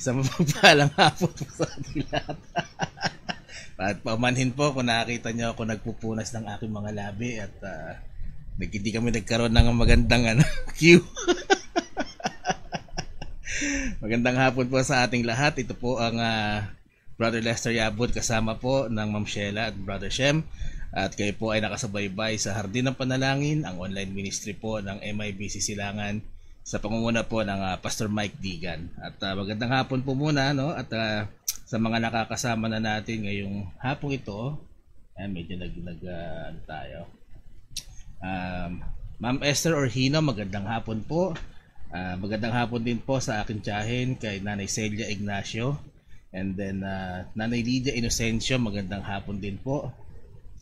Isang mapagpalang hapon po sa ating lahat. At paumanhin po kung nakakita nyo ako nagpupunas ng aking mga labi at hindi kami nagkaroon ng magandang cue. Magandang hapon po sa ating lahat. Ito po ang Brother Lester Yabut kasama po ng Ma'am Sheila at Brother Shem. At kayo po ay nakasubaybay sa Hardin ng Panalangin, ang online ministry po ng MIBC Silangan sa pangunguna po ng Pastor Mike Digan. At magandang hapon po muna, no? At sa mga nakakasama na natin ngayong hapong ito, medyo tayo. Ma'am Esther Orhino, magandang hapon po. Magandang hapon din po sa akin tiyahin kay Nanay Celia Ignacio. And then Nanay Lydia Inocencio, magandang hapon din po.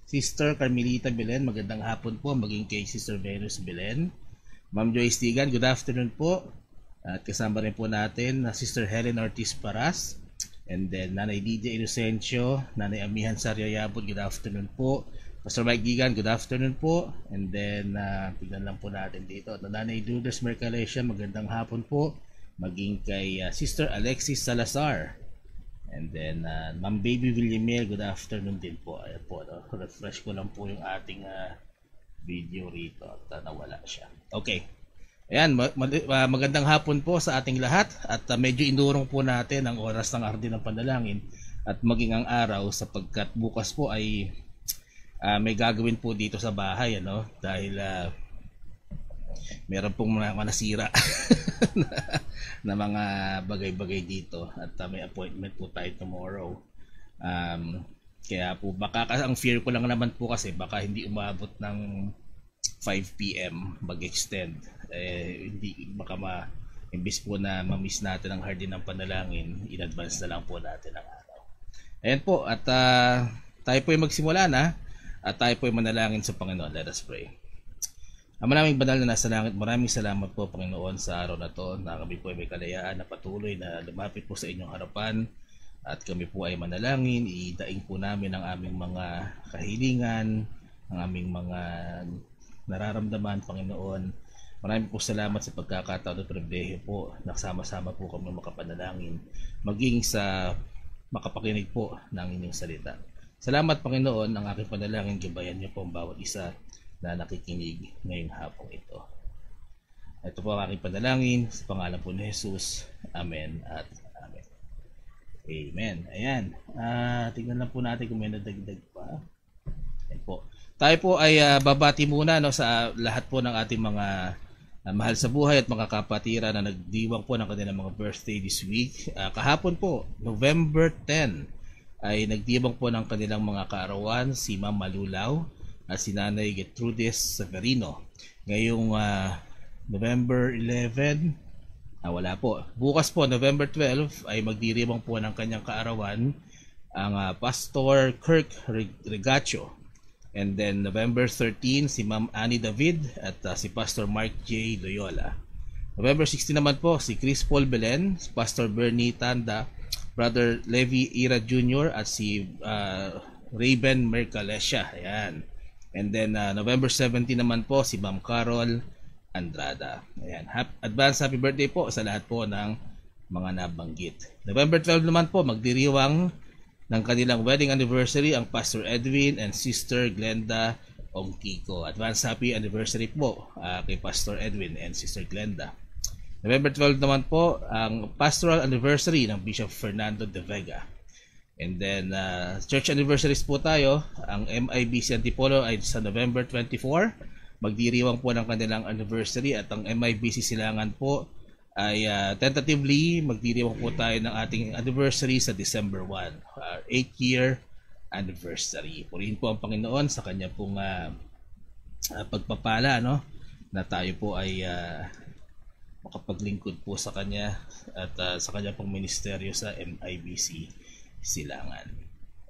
Sister Carmelita Belen, magandang hapon po. Maging kay Sister Venus Belen. Ma'am Joyce Digan, good afternoon po. At kasama rin po natin Sister Helen Ortiz Paras. And then Nanay Lydia Inocencio, Nanay Amihan Sario Yabut, good afternoon po. Pastor Mike Digan, good afternoon po. And then tignan lang po natin dito. Nanay Lourdes Mercalessia, magandang hapon po. Maging kay Sister Alexis Salazar. And then Ma'am Baby Villamel, good afternoon din po. Ayan po, refresh ko lang po yung ating video rito at nawala siya. Okay. Ayan, magandang hapon po sa ating lahat at medyo inurong po natin ang oras ng Hardin ng Panalangin at maging ang araw sapagkat bukas po ay may gagawin po dito sa bahay, ano, dahil meron pong mga nasira na mga bagay-bagay dito at may appointment po tayo tomorrow. Kaya po baka ang fear ko lang naman po kasi baka hindi umabot ng 5 p.m. mag-extend. Hindi baka imbis po na ma-miss natin ang hardin ng panalangin, in advance na lang po natin ang araw. Ayan po, at tayo po ay magsimula na at tayo po ay manalangin sa Panginoon. Let us pray. Ama naming banal na nasa langit, maraming salamat po Panginoon sa araw na to na kami po ay may kalayaan na patuloy na lumapit po sa inyong harapan at kami po ay manalangin. Idaing po namin ang aming mga kahilingan, ang aming mga nararamdaman Panginoon. Maraming po salamat sa pagkakataon at pribilehiyo po. Nagsama-sama po kami makapanalangin maging sa makapakinig po ng inyong salita. Salamat Panginoon, ang aking panalangin, gabayan niyo po ang bawat isa na nakikinig ngayong hapong ito. Ito po ang aking panalangin sa pangalan po ni Jesus. Amen at Amen. Amen. Ayan. Tingnan lang po natin kung may nadagdag pa. Ayan po. Tayo po ay babati muna sa lahat po ng ating mga mahal sa buhay at mga kapatira na nagdiwang po ng kanilang mga birthday this week. Kahapon po, November 10, ay nagdiwang po ng kanilang mga kaarawan si Ma'am Malulaw at si Nanay Gertrudis Severino. Ngayong November 11, wala po. Bukas po, November 12, ay magdiriwang po ng kanyang kaarawan ang Pastor Kirk Regacho. And then November 13, si Ma'am Annie David at si Pastor Mark J. Loyola. November 16 naman po, si Chris Paul Belen, si Pastor Bernie Tanda, Brother Levi Ira Jr. at si Raven Mercalesha. Ayan. And then November 17 naman po, si Ma'am Carol Andrada. Ayan. Advance happy birthday po sa lahat po ng mga nabanggit. November 12 naman po, magdiriwang ng kanilang wedding anniversary ang Pastor Edwin and Sister Glenda Ongkiko. Advance happy anniversary po kay Pastor Edwin and Sister Glenda. November 12 naman po ang pastoral anniversary ng Bishop Fernando de Vega. And then church anniversaries po tayo. Ang MIBC Antipolo ay sa November 24. Magdiriwang po ng kanilang anniversary at ang MIBC Silangan po ay tentatively magdiriwang po tayo ng ating anniversary sa December 1, 8-year anniversary. Purihin po ang Panginoon sa kanya pong pagpapala, na tayo po ay makapaglingkod po sa kanya at sa kanya pong ministeryo sa MIBC Silangan.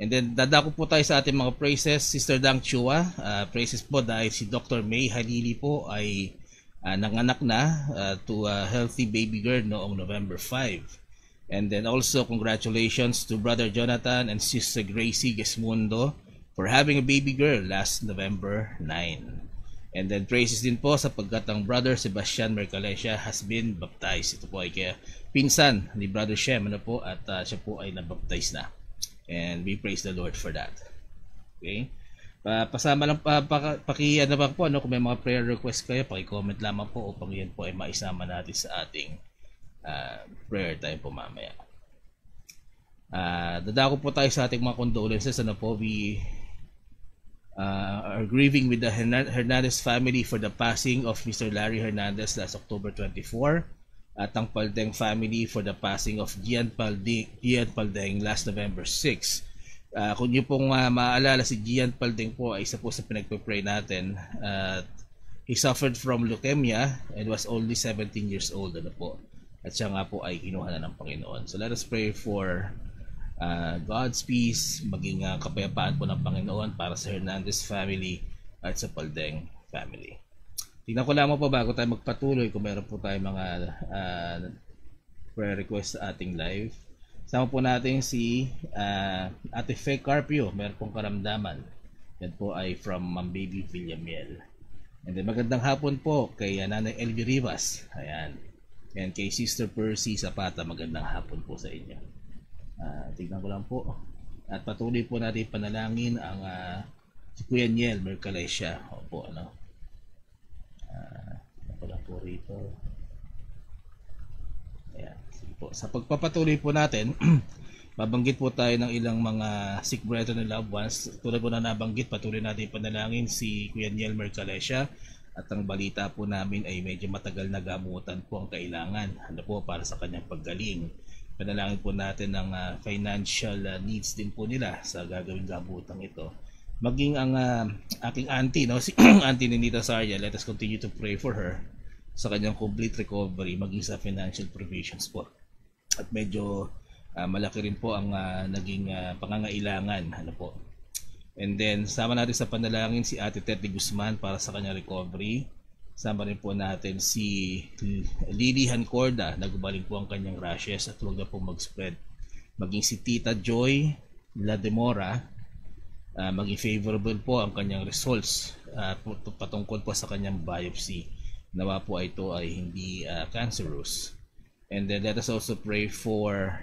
And then dadako po tayo sa ating mga praises. Sister Dang Chua, praises po dahil si Dr. May Halili po ay nanganak na to a healthy baby girl noong November 5. And then also congratulations to Brother Jonathan and Sister Gracie Gesmundo for having a baby girl last November 9. And then praises din po sapagkat ang Brother Sebastian Mercalesha has been baptized. Ito po ay kaya pinsan ni Brother Shem at siya po ay nabaptize na. And we praise the Lord for that. Okay? Pasama lang ano ba po kung may mga prayer request kayo, paki-comment lamang po upang yan po ay maisama natin sa ating prayer time po mamaya. Dadako po tayo sa ating mga condolences. We are grieving with the Hernandez family for the passing of Mr. Larry Hernandez last October 24 at ang Paldeng family for the passing of Gian Paldeng last November 6. Kung nyo pong maalala, si Gian Paldeng po ay isa po sa pinagpipray natin. He suffered from leukemia and was only 17 years old at siya nga po ay kinuha na ng Panginoon. So let us pray for God's peace, maging kapayapaan po ng Panginoon para sa Hernandez family at sa Paldeng family. Tingnan ko lamang po bago tayo magpatuloy kung meron po tayo mga prayer request sa ating live. Sama po natin si Ate Fe Carpio, meron pong karamdaman. Yan po ay from Ma'am Baby Villamiel. And then magandang hapon po kay Nanay Elvie Rivas. Ayan. And kay Sister Percy Zapata, magandang hapon po sa inyo. Tignan ko lang po. At patuloy po natin panalangin ang si Kuya Niel Mercalesha. Opo, ako lang po rito. Ayan. Sige po. Sa pagpapatuloy po natin, babanggit po tayo ng ilang mga sick brethren and loved ones. Tulad po na nabanggit, patuloy natin panalangin si Kuya Niel Mercalesha. At ang balita po namin ay medyo matagal na gamutan po ang kailangan para sa kanyang paggaling. Panalangin po natin ng financial needs din po nila sa gagawing gabutang ito maging ang aking auntie, no, si auntie ni Nita Sarja, let us continue to pray for her sa kanyang complete recovery, maging sa financial provisions po. At medyo malaki rin po ang naging pangangailangan, ano po. And then sama natin sa panalangin si Ate Teti Guzman para sa kanyang recovery. Sama rin po natin si Lily Hancorda, nagbaling po ang kanyang rashes at huwag na po mag-spread. Maging si Tita Joy Lademora, maging favorable po ang kanyang results patungkol po sa kanyang biopsy. Nawa po ito ay hindi cancerous. And then let us also pray for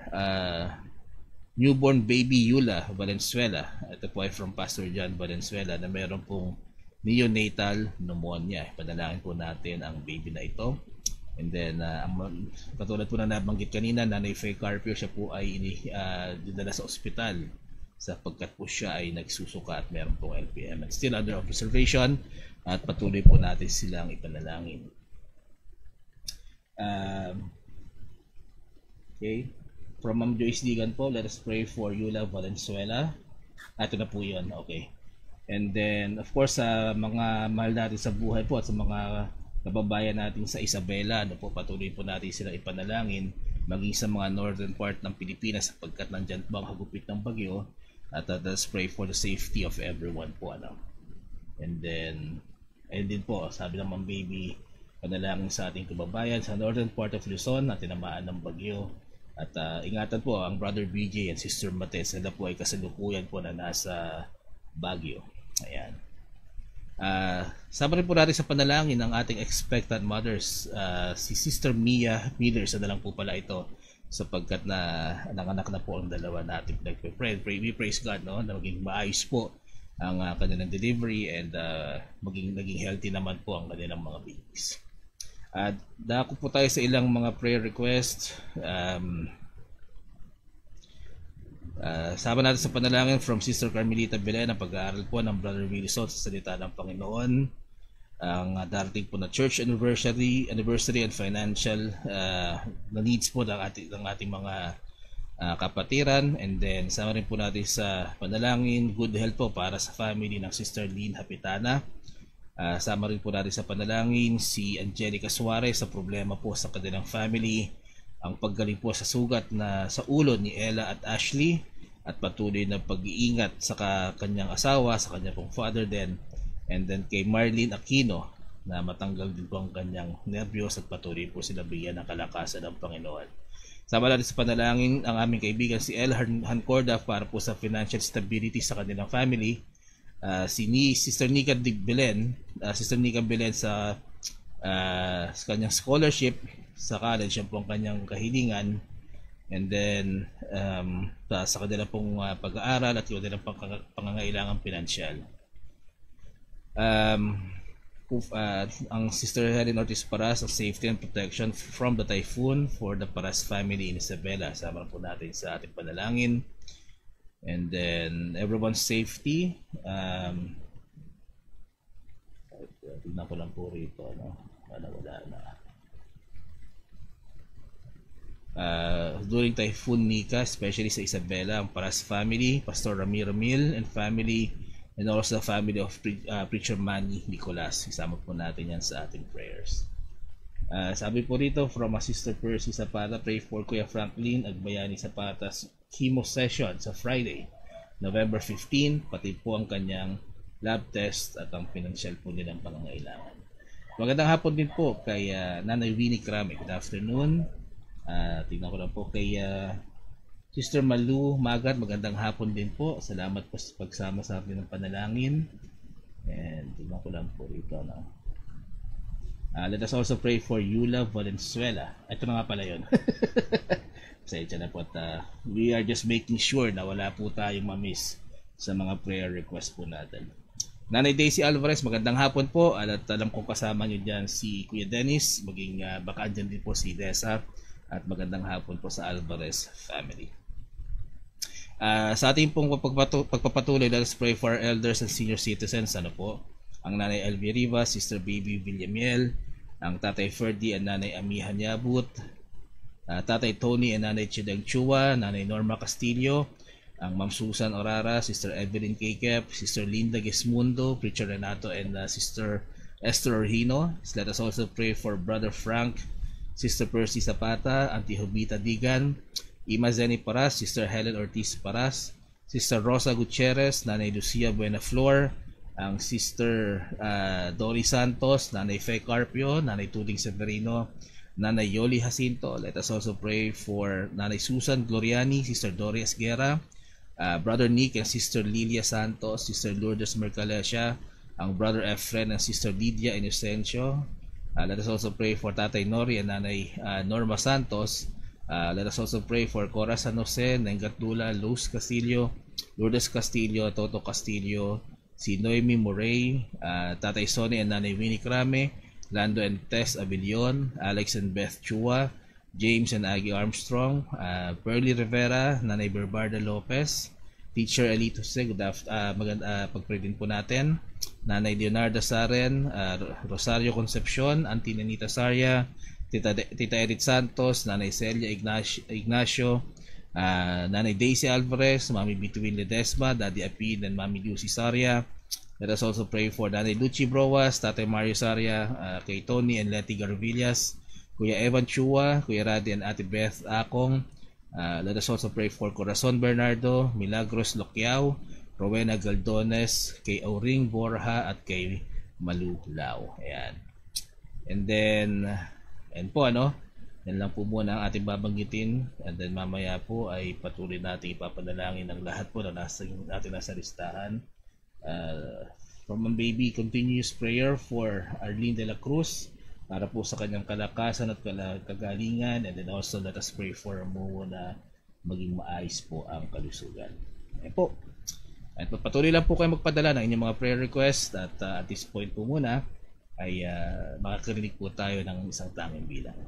newborn baby Yula Valenzuela. Ito po ay from Pastor John Valenzuela na meron pong neonatal pneumonia. Panalangin po natin ang baby na ito. And then katulad po na nabanggit kanina, Nanay Faye Carpio, siya po ay dinala sa ospital sapagkat po siya ay nagsusuka at meron pong LPM and still under observation, at patuloy po natin silang ipanalangin. Okay, from Ma'am Joyce Digan po, let us pray for Yula Valenzuela. Ito na po yun, okay. And then of course sa mga mahal natin sa buhay po at sa mga kababayan natin sa Isabela, ano po, patuloy po natin silang ipanalangin, maging sa mga northern part ng Pilipinas sapagkat nandyan po ang hagupit ng bagyo. At let's pray for the safety of everyone po, ano. And then ayun din po, sabi ng Ma'am Baby, panalangin sa ating kababayan sa northern part of Luzon na tinamaan ng bagyo. At ingatan po ang Brother BJ and Sister Mates, sila po ay kasalukuyan po na nasa Baguio. Ayan. Sama rin po natin sa panalangin ng ating expectant mothers, si Sister Mia Miller, sa na lang po pala ito sapagkat na nanganak na po ang dalawa natin. We praise God, no, na maging maayos po ang kanilang delivery and naging healthy naman po ang kanilang mga babies. Dako po tayo sa ilang mga prayer requests. Sama natin sa panalangin from Sister Carmelita Belen ang pag-aaral po ng Brother Willie Soto sa salita ng Panginoon. Ang darating po na church anniversary and financial na needs po ng ating mga kapatiran. And then sama rin po natin sa panalangin good health po para sa family ng Sister Lynn Hapitana. Sama rin po natin sa panalangin si Angelica Suarez sa problema po sa kanilang family, ang paggaling po sa sugat na sa ulo ni Ella at Ashley, at patuloy na pag-iingat sa kanyang asawa, sa kanyang pong father din. And then kay Marlene Aquino na matanggal din po ang kanyang nervyos at patuloy po sila bigyan ng kalakasan ng Panginoon. Sama natin sa panalangin ang aming kaibigan si El Hancorda para po sa financial stability sa kanilang family. Sister Nika Belen sa kanyang scholarship sa college, yan po ang kanyang kahilingan. And then sa kanilang pong pag-aaral at kanilang pangangailangan pinansyal. Ang Sister Helen Ortiz Paras, ang safety and protection from the typhoon for the Paras family in Isabela. Sama po natin sa ating panalangin. And then everyone's safety. Tignan ko lang po rito, no? Wala na. During Typhoon Nika, especially sa Isabela, ang Paras family, Pastor Ramiro Mil and family, and also the family of Preacher Manny Nicolas. Isama po natin yan sa ating prayers. Sabi po rito from Sister Percy Zapata, pray for Kuya Franklin Agbayani Zapata's chemo session sa Friday, November 15, pati po ang kanyang lab test at ang financial po nilang pangangailangan. Magandang hapon din po kay Nanay Winnie Krame. Good afternoon. Tingnan ko lang po kay Sister Malu Magat, magandang hapon din po. Salamat po sa pagsama sa amin ng panalangin. And tingnan ko lang po rito, no? Let us also pray for Yula Valenzuela. Ito na nga pala yun. Pasensya na po. We are just making sure na wala po tayong ma-miss sa mga prayer request po natin. Nanay Daisy Alvarez, magandang hapon po. At alam kong kasama nyo dyan si Kuya Dennis. Maging baka dyan din po si Desa. At magandang hapon po sa Alvarez family. Sa ating pong pagpapatuloy, let us pray for our elders and senior citizens. Ano po? Ang Nanay Elvie Rivas, Sister Baby Villamiel, ang Tatay Ferdy and Nanay Amihan Yabut, Tatay Tony and Nanay Chideng Chua, Nanay Norma Castillo, ang Ma'am Susan Orara, Sister Evelyn Kekep, Sister Linda Gesmundo, Preacher Renato, and Sister Esther Orhino. Let us also pray for Brother Frank, Sister Percy Zapata, Auntie Jovita Digan, Ima Zeni Paras, Sister Helen Ortiz Paras, Sister Rosa Gutierrez, Nanay Lucia Buenaflor, ang Sister Dory Santos, Nanay Fe Carpio, Nanay Tuding Severino, Nanay Yoli Jacinto. Let us also pray for Nanay Susan Gloriani, Sister Dory Esguera, Brother Nick and Sister Lilia Santos, Sister Lourdes Mercalesha, ang Brother Efren and Sister Lydia Inocencio. Let us also pray for Tatay Nori and Nanay Norma Santos. Let us also pray for Cora San Jose, Nengatula, Luz Castillo, Lourdes Castillo, Toto Castillo, si Noemi Murray, Tatay Sonny and Nanay Winnie Crame, Lando and Tess Avillon, Alex and Beth Chua, James and Aggie Armstrong, Pearly Rivera, Nanay Berbarda Lopez, Teacher Elito Se, pagpray din po natin, Nanay Leonardo Saren, Rosario Concepcion, Auntie Nanita Saria, Tita Edith Santos, Nanay Celia Ignacio, Nanay Daisy Alvarez, Mami Bituin Ledesma, Daddy Apin, and Mami Lucy Saria. Let us also pray for Nanay Luchi Broas, Tatay Mario Saria, kay Tony and Letty Garvillas, Kuya Evan Chua, Kuya Radi and Ate Beth Akong. Let us also pray for Corazon Bernardo, Milagros Loquiao, Rowena Galdones, kay Auring Borja at kay Malu Lao. Ayan. And then, and po yan lang po muna ang ating babanggitin, and then mamaya po ay patuloy natin ipapanalangin ang lahat po na natin nasa listahan. From a baby, continuous prayer for Arlene de la Cruz para po sa kanyang kalakasan at kagalingan, and then also let us pray for Mo na maging maayos po ang kalusugan. Ayan po. At patuloy lang po kayo magpadala ng inyong mga prayer request, at at this point po muna ay makakarinig po tayo ng isang tanging bilang.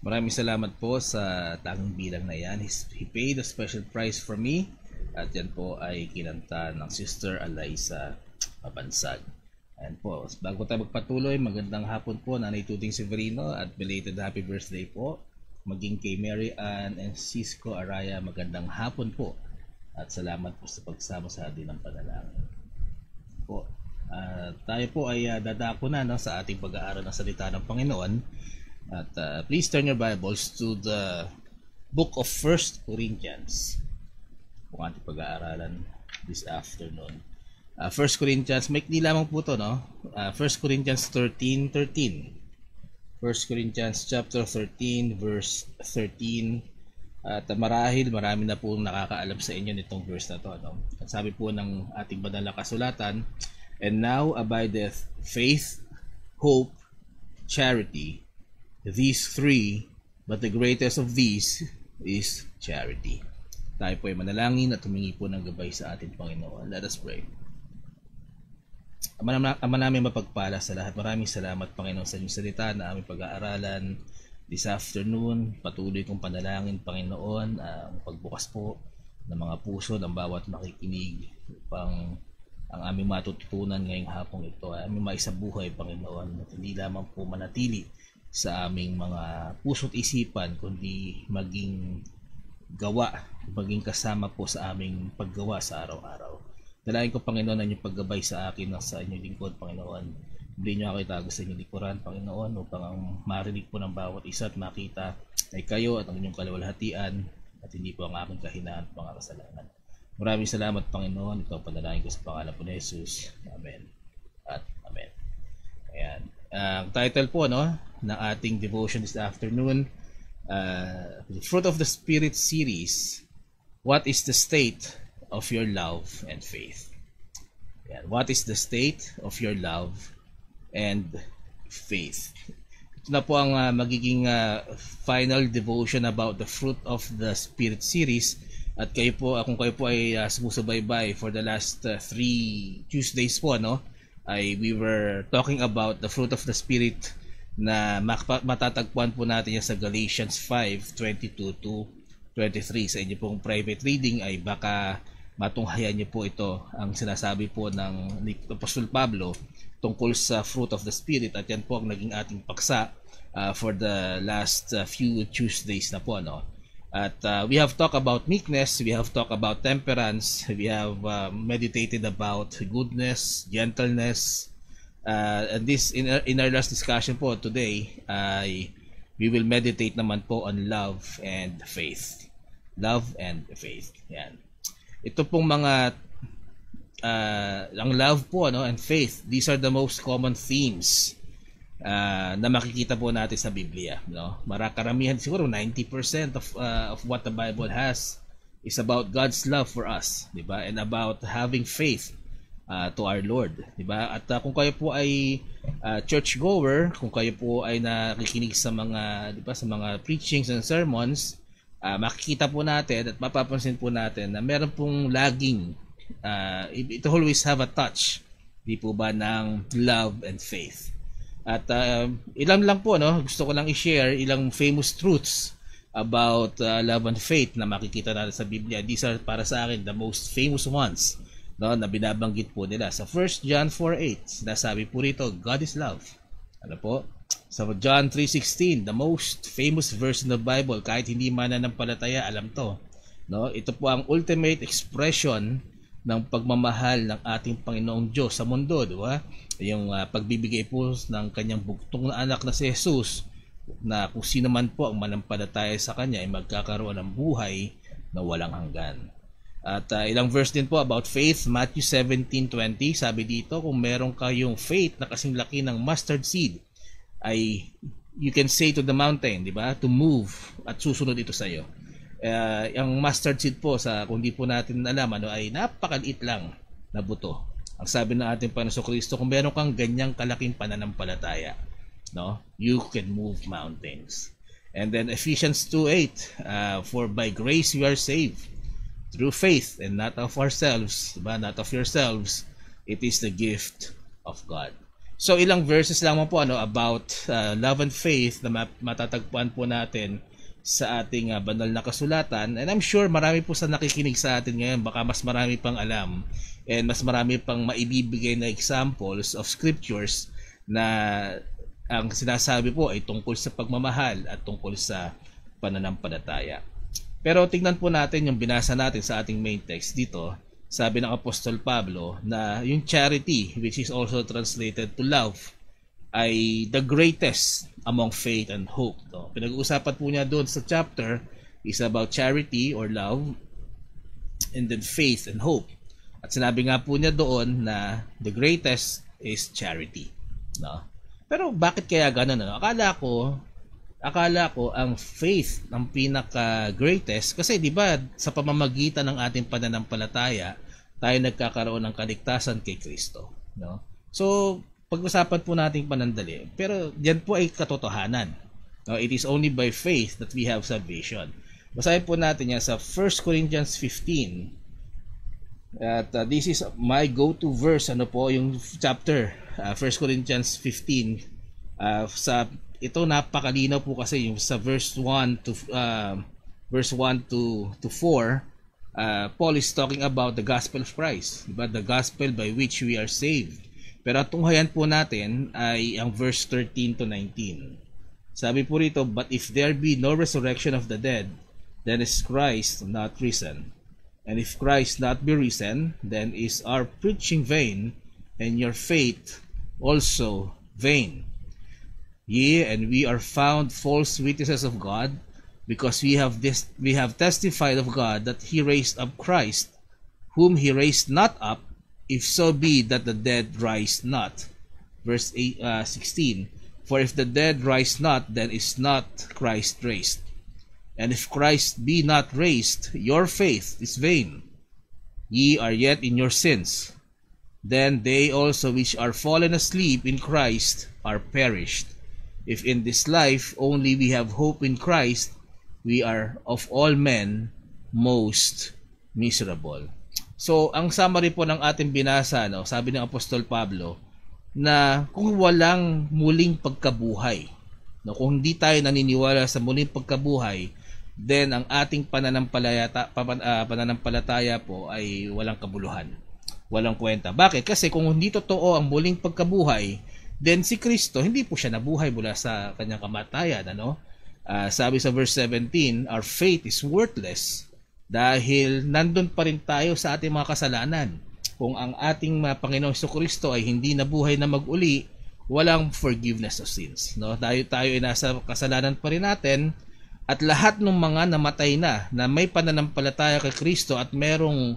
Maraming salamat po sa tanging bilang na yan. He paid a special price for me. At yan po ay kinanta ng Sister Eliza Mabansag. Ayan po, bago tayo magpatuloy, magandang hapon po Nanay Tuting Severino at belated happy birthday po. Maging kay Mary Ann and Cisco Araya, magandang hapon po. At salamat po sa pagsama sa atin ng panalangin. Po, tayo po ay dadako na sa ating pag-aaral ng salita ng Panginoon. At please turn your Bibles to the book of 1 Corinthians. Kung ating pag-aaralan this afternoon. 1 Corinthians, may lamang po ito, no? 1 Corinthians 13:13. 1 Corinthians chapter 13, verse 13. At marahil marami na po nakakaalam sa inyo nitong verse na to, no? At sabi po ng ating banal na kasulatan, and now abideth faith, hope, charity, these three, but the greatest of these is charity. Tayo po ay manalangin at humingi po ng gabay sa ating Panginoon. Let us pray. Ama namin mapagpala sa lahat. Maraming salamat, Panginoon, sa inyong salita na aming pag-aaralan this afternoon. Patuloy kong panalangin, Panginoon, ang pagbukas po ng mga puso ng bawat makikinig upang ang aming matututunan ngayong hapong ito ay aming maisabuhay, Panginoon, at hindi lamang po manatili sa aming mga puso't isipan, kundi maging gawa, maging kasama po sa aming paggawa sa araw-araw. Dalain ko, Panginoon, ang inyong paggabay sa akin at sa inyong lingkod, Panginoon. Hindi niyo ako itago sa inyong likuran, Panginoon, upang ang marinig po ng bawat isa at makita ay kayo at ang inyong kaluwalhatian at hindi po ang aking kahinaan at mga kasalanan. Maraming salamat, Panginoon. Ito ang panalangin ko sa pangalan po ni Jesus. Amen at Amen. Ayan. Ang title po ng ating devotion this afternoon, the Fruit of the Spirit series, What is the state of your love and faith? Yan. What is the state of your love and faith? Ito na po ang magiging final devotion about the Fruit of the Spirit series. At kayo po, kung kayo po ay sumusubaybay for the last 3 Tuesdays po, we were talking about the fruit of the Spirit na matatagpuan po natin yan sa Galatians 5:22-23. Sa inyo pong private reading ay baka matunghayan niyo po ito, ang sinasabi po ng Apostol Pablo tungkol sa fruit of the Spirit, at yan po ang naging ating paksa for the last few Tuesdays na po. At we have talked about meekness, we have talked about temperance, we have meditated about goodness, gentleness, and this in our last discussion po today, we will meditate naman po on love and faith. Love and faith. Yan. Ito pong mga ang love po and faith, these are the most common themes na makikita po natin sa Biblia, Karamihan, siguro 90% of what the Bible has is about God's love for us, di ba? And about having faith to our Lord, di ba? At kung kayo po ay churchgoer, kung kayo po ay nakikinig sa mga, di ba, sa mga preachings and sermons, makikita po natin at mapapansin po natin na meron pong laging it always have a touch, di po ba, ng love and faith. At ilan lang po, gusto ko lang i-share ilang famous truths about love and faith na makikita natin sa Biblia. These are para sa akin the most famous ones, na binabanggit po nila. Sa 1 John 4:8, sinasabi po rito, God is love. Ano po? Sa John 3:16, the most famous verse in the Bible, kahit hindi mananampalataya, alam to. Ito po ang ultimate expression ng pagmamahal ng ating Panginoong Diyos sa mundo, di ba? Yung pagbibigay po ng kanyang bugtong na anak na si Jesus, na kung sino man po ang manampalataya sa kanya ay magkakaroon ng buhay na walang hanggan. At ilang verse din po about faith, Matthew 17:20, sabi dito, kung meron kayong faith na kasing laki ng mustard seed, ay you can say to the mountain, di ba, to move, at susunod ito sa iyo. Ang mustard seed po, kung di po natin alam, ay napakaliit lang na buto. Ang sabi ng ating Panginoon Kristo, kung meron kang ganyang kalaking pananampalataya, you can move mountains. And then Ephesians 2:8, for by grace you are saved through faith, and not of ourselves, diba? Not of yourselves, it is the gift of God. So ilang verses lang po about love and faith na matatagpuan po natin sa ating banal na kasulatan. And I'm sure marami po sa nakikinig sa atin ngayon, baka mas marami pang alam and mas marami pang maibibigay na examples of scriptures na ang sinasabi po ay tungkol sa pagmamahal at tungkol sa pananampalataya. Pero tingnan po natin yung binasa natin sa ating main text dito. Sabi ng Apostol Pablo na yung charity, which is also translated to love, ay the greatest among faith and hope. No? Pinag-uusapan po niya doon sa chapter is about charity or love, and then faith and hope. At sinabi nga po niya doon na the greatest is charity. No? Pero bakit kaya ganun? No? Akala ko ang faith ang pinaka-greatest kasi 'di ba sa pamamagitan ng ating pananampalataya tayo nagkakaroon ng kaligtasan kay Kristo, no? So, pag-usapan po natin panandali. Pero diyan po ay katotohanan. No, it is only by faith that we have salvation. Basahin po natin yan sa 1 Corinthians 15. At this is my go-to verse, yung chapter 1 Corinthians 15. Ito napakalinaw po kasi yung sa verse 1 to 4, Paul is talking about the gospel of Christ, diba? The gospel by which we are saved. Pero ang tunghayan po natin ay ang verse 13 to 19. Sabi po rito, but if there be no resurrection of the dead, then is Christ not risen. And if Christ not be risen, then is our preaching vain, and your faith also vain. Yea, and we are found false witnesses of God, because we have testified of God that he raised up Christ, whom he raised not up, if so be that the dead rise not. Verse 16, for if the dead rise not, then is not Christ raised. And if Christ be not raised, your faith is vain. Ye are yet in your sins. Then they also which are fallen asleep in Christ are perished. If in this life only we have hope in Christ, we are of all men most miserable. So, ang summary po ng ating binasa, sabi ng Apostol Pablo, na kung walang muling pagkabuhay, kung hindi tayo naniniwala sa muling pagkabuhay, then ang ating pananampalataya po ay walang kabuluhan, walang kwenta. Bakit? Kasi kung hindi totoo ang muling pagkabuhay, then si Kristo, hindi po siya nabuhay mula sa kanyang kamatayan. Sabi sa verse 17, our faith is worthless dahil nandun pa rin tayo sa ating mga kasalanan. Kung ang ating Panginoong Jesucristo ay hindi nabuhay na mag-uli, walang forgiveness of sins. Tayo ay nasa kasalanan pa rin natin, at lahat ng mga namatay na may pananampalataya kay Kristo at merong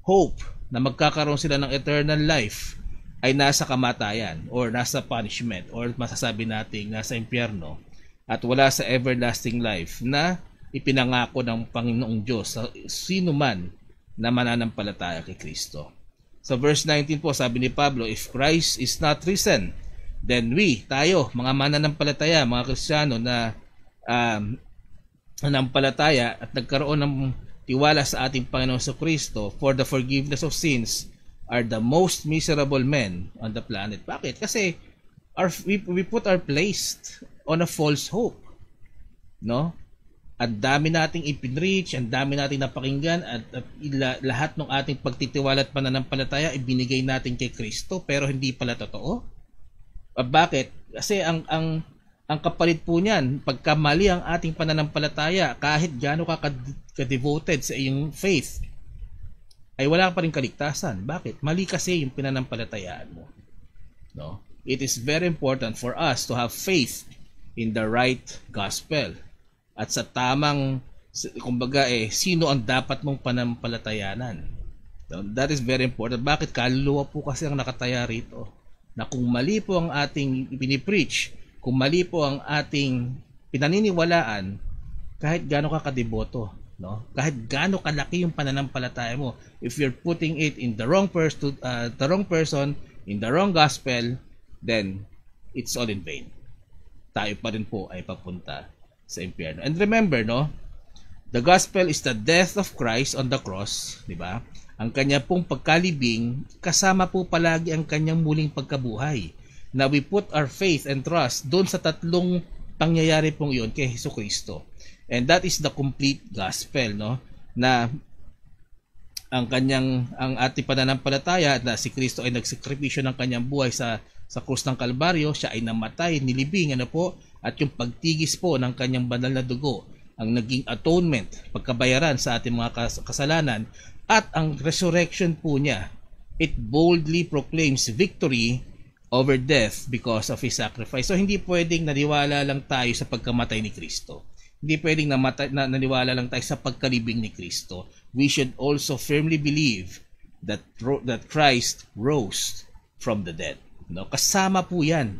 hope na magkakaroon sila ng eternal life ay nasa kamatayan or nasa punishment or masasabi nating nasa impyerno at wala sa everlasting life na ipinangako ng Panginoong Diyos sa sino man na mananampalataya kay Kristo. Sa verse 19 po, sabi ni Pablo, if Christ is not risen, then we, tayo, mga mananampalataya, mga Kristiyano na nanampalataya at nagkaroon ng tiwala sa ating Panginoong Kristo for the forgiveness of sins, are the most miserable men on the planet. Bakit? Kasi we put our place on a false hope. Ang dami nating ipinreach, ang dami nating napakinggan at lahat ng ating pagtitiwala at pananampalataya ibinigay natin kay Kristo pero hindi pala totoo. Bakit? Kasi ang kapalit po niyan, pagka mali ang ating pananampalataya, kahit gaano ka-devoted sa iyong faith, ay wala pa rin kaligtasan. Bakit? Mali kasi yung pinanampalatayaan mo. It is very important for us to have faith in the right gospel. At sa tamang, kumbaga sino ang dapat mong panampalatayanan. That is very important. Bakit? Kaluluwa po kasi ang nakataya rito. Na kung mali po ang ating pinipreach, kung mali po ang ating pinaniniwalaan, kahit gaano ka kadeboto, kahit gaano kalaki yung pananampalataya mo, if you're putting it in the wrong person, in the wrong gospel, then it's all in vain. Tayo pa rin po ay papunta sa impyerno. And remember, the gospel is the death of Christ on the cross, di ba? Ang kanya pong pagkalibing, kasama po palagi ang kanyang muling pagkabuhay. na we put our faith and trust doon sa tatlong pangyayari pong iyon kay Jesucristo. And that is the complete gospel, no? Na ang ating pananampalataya na si Kristo ay nagsakripisyo ng kanyang buhay sa krus ng Kalbaryo, siya ay namatay, nilibing, at yung pagtigis po ng kanyang banal na dugo ang naging atonement, pagkabayaran sa ating mga kasalanan, at ang resurrection po niya, it boldly proclaims victory over death because of His sacrifice. So hindi pwedeng naniwala lang tayo sa pagkamatay ni Kristo. Hindi pwedeng naniwala lang tayo sa pagkalibing ni Kristo. We should also firmly believe that Christ rose from the dead. No? Kasama po yan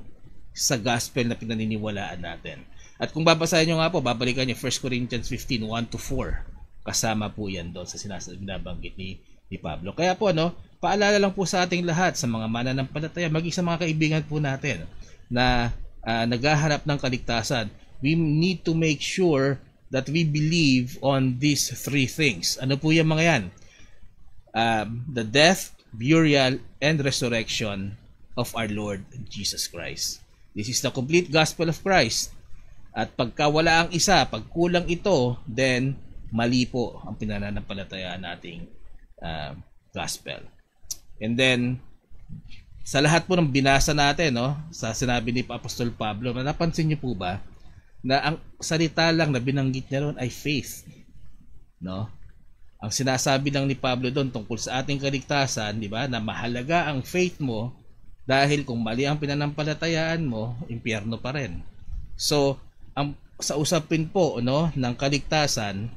sa gospel na pinaniniwalaan natin. At kung babasahin nyo nga po, babalikan nyo 1 Corinthians 15, 1-4. Kasama po yan doon sa binabanggit ni Pablo. Kaya po, paalala lang po sa ating lahat, sa mga mananampalataya, maging sa mga kaibigan po natin na naghahanap ng kaligtasan, we need to make sure that we believe on these three things. Ano po yung mga yan? The death, burial, and resurrection of our Lord Jesus Christ. This is the complete gospel of Christ. At pagka wala ang isa, pag kulang ito, then mali po ang pinananampalatayaan nating gospel. And then, sa lahat po ng binasa natin, sa sinabi ni Apostol Pablo, napansin niyo po ba na ang salita lang na binanggit niya ron ay faith? No? Ang sinasabi lang ni Pablo doon tungkol sa ating kaligtasan, di ba, na mahalaga ang faith mo dahil kung mali ang pinanampalatayaan mo, impyerno pa rin. So, sa usapin po ng kaligtasan,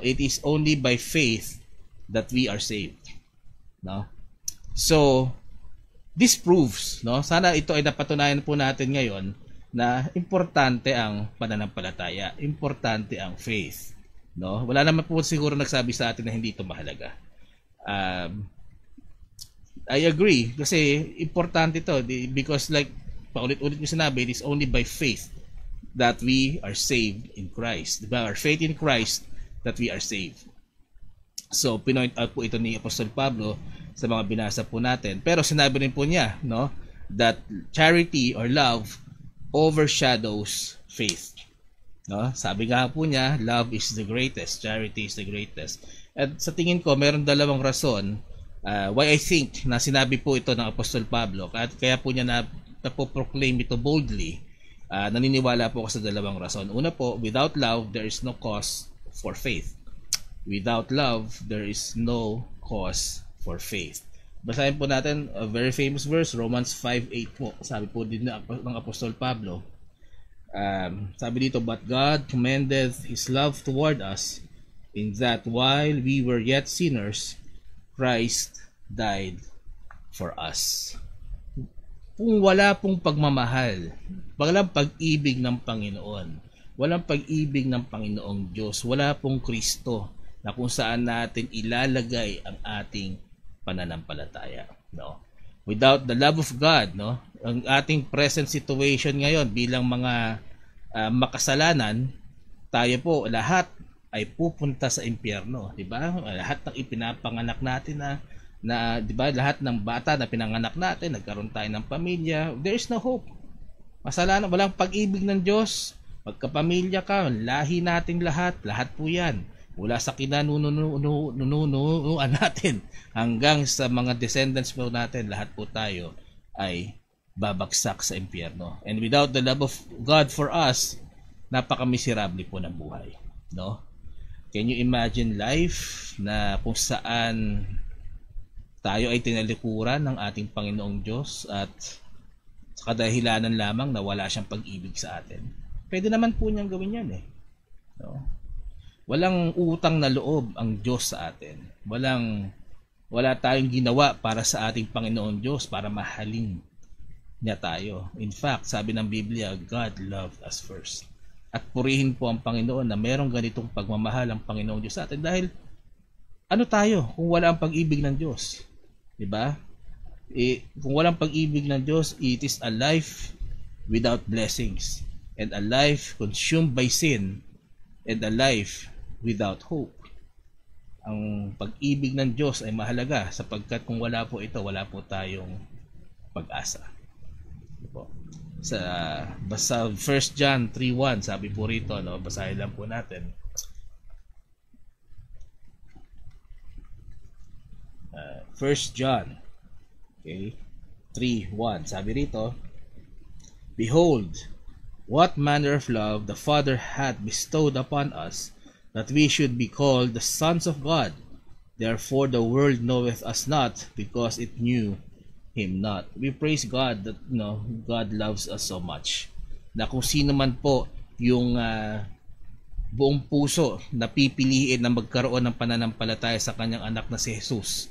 it is only by faith that we are saved. No? So, this proves, sana ito ay napatunayan po natin ngayon na importante ang pananampalataya, importante ang faith. No? Wala naman po siguro nagsabi sa atin na hindi ito mahalaga. I agree kasi importante ito because like paulit-ulit ko sinabi, it is only by faith that we are saved in Christ. Diba? Our faith in Christ that we are saved. So, pinoint out po ito ni Apostol Pablo sa mga binasa po natin. Pero sinabi rin po niya, that charity or love overshadows faith. Sabi nga po niya, love is the greatest, charity is the greatest. At sa tingin ko, meron dalawang rason why I think na sinabi po ito ng Apostol Pablo. Kaya po niya napoproclaim ito boldly. Naniniwala po ako sa dalawang rason. Una po, without love, there is no cause for faith. Without love, there is no cause for faith. Basahin po natin a very famous verse, Romans 5:8 po. Sabi po din ng Apostol Pablo. Sabi dito, but God commended His love toward us in that while we were yet sinners, Christ died for us. Kung wala pong pagmamahal, walang pag-ibig ng Panginoon, walang pag-ibig ng Panginoong Diyos, wala pong Kristo na kung saan natin ilalagay ang ating pananampalataya. Without the love of God, ang ating present situation ngayon bilang mga makasalanan, tayo po lahat ay pupunta sa impyerno, di ba? Lahat ng ipinapanganak natin na di ba, lahat ng bata na pinanganak natin, nagkaroon tayo ng pamilya, there is no hope. Masalanan, walang pag-ibig ng Diyos. Pagkapamilya ka, lahi nating lahat po yan. Mula sa kinanununuan natin hanggang sa mga descendants po natin, lahat po tayo ay babagsak sa impyerno. And without the love of God for us, napakamiserable po ng buhay. Can you imagine life na kung saan tayo ay tinalikuran ng ating Panginoong Diyos at sa kadahilanan lamang na wala siyang pag-ibig sa atin? Pwede naman po niyang gawin yan Walang utang na loob ang Diyos sa atin. Wala tayong ginawa para sa ating Panginoon Diyos para mahalin niya tayo. In fact, sabi ng Biblia, God loved us first. At purihin po ang Panginoon na merong ganitong pagmamahal ang Panginoong Diyos sa atin dahil ano tayo kung wala ang pag-ibig ng Diyos? Diba? Kung walang pag-ibig ng Diyos, it is a life without blessings and a life consumed by sin and a life without hope. Ang pag-ibig ng Diyos ay mahalaga sapagkat kung wala po ito, wala po tayong pag-asa. Po. Basta 1 John 3:1, sabi po rito, no, basahin lang po natin. 1 John, okay, 3:1, sabi rito, "Behold, what manner of love the Father hath bestowed upon us, that we should be called the sons of God. Therefore the world knoweth us not, because it knew Him not." We praise God that God loves us so much, na kung sino man po yung buong puso na pipiliin na magkaroon ng pananampalataya sa kanyang anak na si Jesus,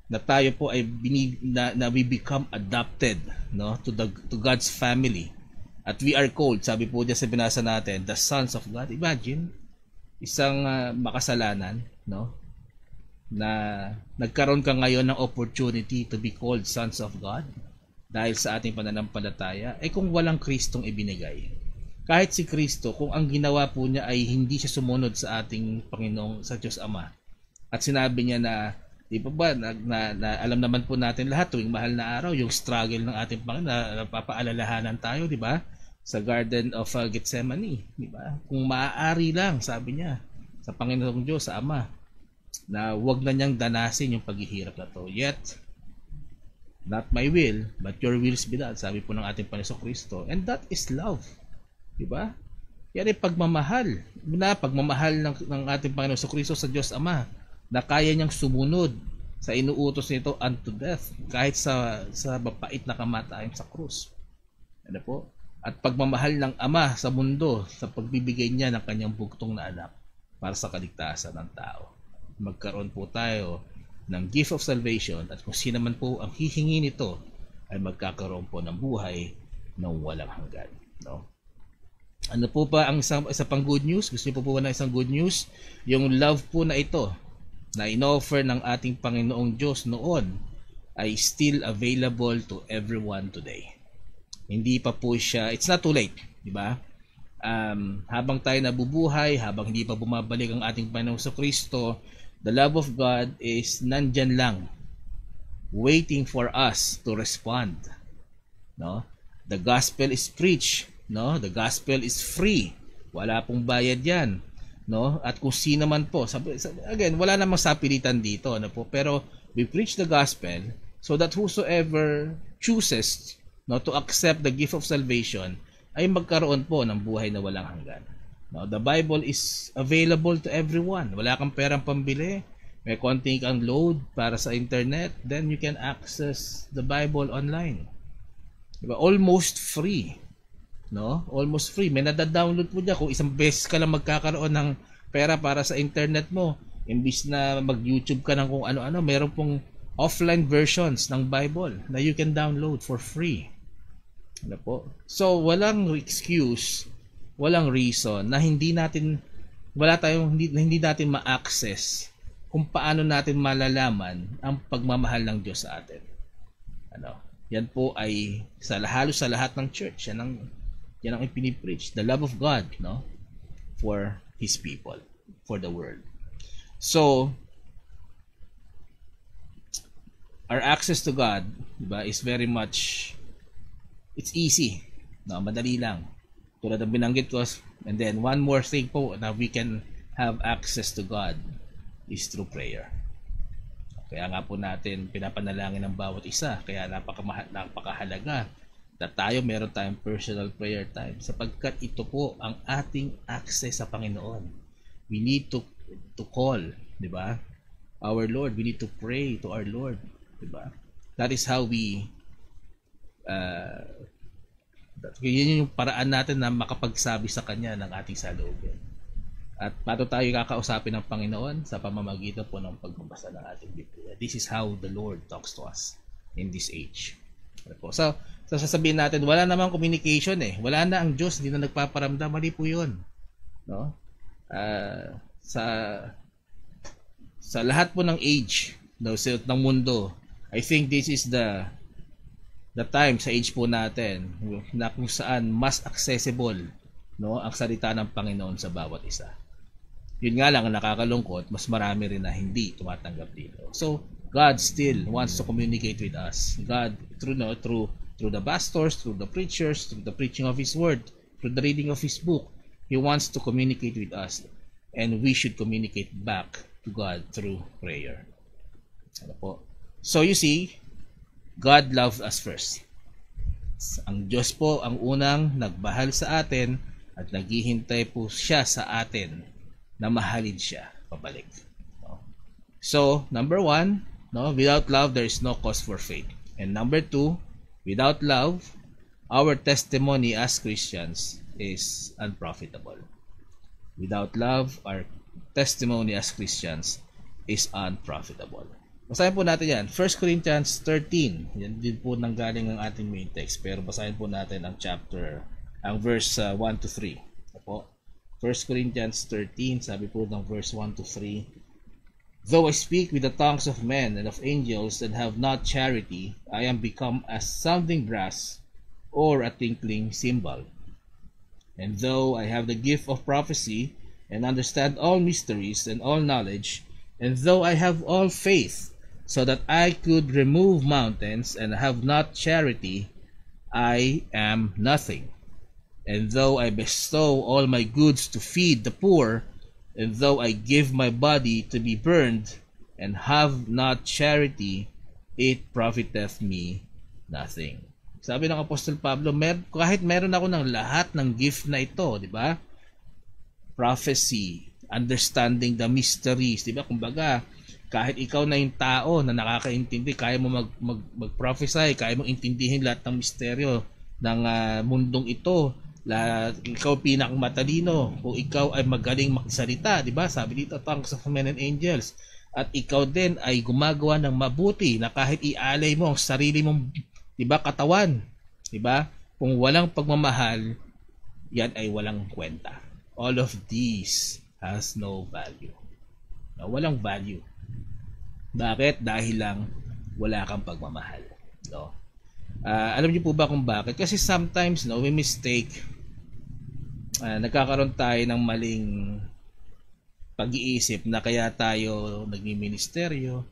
na tayo po ay we become adopted, no, to God's family, at we are called, sabi po diyan sa binasa natin, the sons of God. Imagine isang makasalanan, no, na nagkaroon ka ngayon ng opportunity to be called sons of God dahil sa ating pananampalataya. Kung walang Kristong ibinigay, kahit si Kristo, kung ang ginawa po niya ay hindi siya sumunod sa ating Panginoong, sa Diyos Ama, at sinabi niya na, di ba ba, na alam naman po natin lahat tuwing mahal na araw, yung struggle ng ating Panginoon, na napapaalalahanan tayo, di ba, sa Garden of Gethsemane, di ba? Kung maaari lang, sabi niya sa Panginoong Diyos, sa Ama, na wag na niyang danasin yung paghihirap na to. Yet, not my will, but your will be done, sabi po ng ating Panginoong Kristo. And that is love. Diba? Yan ay pagmamahal. Pagmamahal ng ating Panginoong Kristo sa Diyos Ama, na kaya niyang sumunod sa inuutos nito unto death, kahit sa mapait na kamatayan sa krus. Ano po? At pagmamahal ng Ama sa mundo, sa pagbibigay niya ng kanyang bugtong na anak para sa kaligtasan ng tao. Magkaroon po tayo ng gift of salvation, at kung sino man po ang hihingi nito ay magkakaroon po ng buhay na walang hanggan, no? Ano po pa ang isa pang good news? Gusto niyo po ng isang good news? Yung love po na ito na inoffer ng ating Panginoong Diyos noon ay still available to everyone today. Hindi pa po siya, it's not too late, di ba? Habang tayo nabubuhay, habang hindi pa bumabalik ang ating Panginoong Kristo, the love of God is nandyan lang, waiting for us to respond. No? The gospel is preached, no? The gospel is free. Wala pong bayad 'yan, no? At kung sino man po, again, wala namang sapilitan dito, ano po? Pero we preach the gospel so that whosoever chooses, no, to accept the gift of salvation ay magkaroon po ng buhay na walang hanggan. No, the Bible is available to everyone. Wala kang perang pambili, may konting kang load para sa internet, then you can access the Bible online. Diba? Almost free. No? Almost free. May nada-download po dyan. Kung isang beses ka lang magkakaroon ng pera para sa internet mo, imbis na mag-YouTube ka ng kung ano-ano, meron pong offline versions ng Bible na you can download for free. Ano po? So, walang excuse, walang reason na hindi natin ma-access kung paano natin malalaman ang pagmamahal ng Diyos sa atin. Ano? Yan po ay halos sa lahat ng church. Yan ang ipinipreach. The love of God, no? For His people, for the world. So, our access to God, diba, is very much, it's easy. No? Madali lang. Tulad ng binanggit ko, and then one more thing po na we can have access to God is through prayer. Kaya nga po natin pinapanalangin ng bawat isa, kaya napakahalaga na meron tayong personal prayer time, sapagkat ito po ang ating access sa Panginoon. We need to call, di ba? Our Lord, we need to pray to our Lord, di ba? That is how we yun yung paraan natin na makapagsabi sa Kanya ng ating saloobin. At paano tayo kakausapin ng Panginoon? Sa pamamagitan po ng pagbabasa ng ating Biblia. This is how the Lord talks to us in this age. So sasabihin natin, wala namang communication eh. Wala na ang Diyos, hindi na nagpaparamdam. Mali po yun. No? Sa lahat po ng age, no, ng mundo, I think this is the time sa age po natin na kung saan mas accessible, no, ang salita ng Panginoon sa bawat isa. Yun nga lang, nakakalungkot, mas marami rin na hindi tumatanggap dito. So, God still wants to communicate with us. God, through through the pastors, through the preachers, through the preaching of His Word, through the reading of His book. He wants to communicate with us, and we should communicate back to God through prayer. Ano po? So you see, God loved us first. Ang Diyos po ang unang nagmahal sa atin at naghihintay po siya sa atin na mahalin siya pabalik. So, number 1, without love there is no cause for faith. And number 2, without love, our testimony as Christians is unprofitable. Without love, our testimony as Christians is unprofitable. Basahin po natin yan. 1 Corinthians 13. Yan din po nanggaling ang ating main text. Pero basahin po natin ang verse 1 to 3. Opo. 1 Corinthians 13, sabi po ng verse 1 to 3. Though I speak with the tongues of men and of angels and have not charity, I am become as sounding brass or a tinkling cymbal. And though I have the gift of prophecy and understand all mysteries and all knowledge, and though I have all faith, so that I could remove mountains and have not charity, I am nothing. And though I bestow all my goods to feed the poor, and though I give my body to be burned, and have not charity, it profiteth me nothing. Sabi ng Apostol Pablo, kahit meron ako ng lahat ng gift na ito, di ba? Prophecy, understanding the mysteries, di ba? Kumbaga, kahit ikaw na yung tao na nakakaintindi, kaya mo mag-prophesy, kaya mo intindihin lahat ng misteryo ng mundong ito, ikaw pinakamatalino, kung ikaw ay magaling magsalita, di ba? Sabi dito, tongues of men and angels. At ikaw din ay gumagawa ng mabuti na kahit ialay mo ang sarili mong, di ba, katawan, di ba? Kung walang pagmamahal, yan ay walang kwenta. All of these has no value. Walang value. Bakit? Dahil lang wala kang pagmamahal. Alam niyo po ba kung bakit? Kasi sometimes we mistake, nagkakaroon tayo ng maling pag-iisip na kaya tayo nagmi-ministeryo,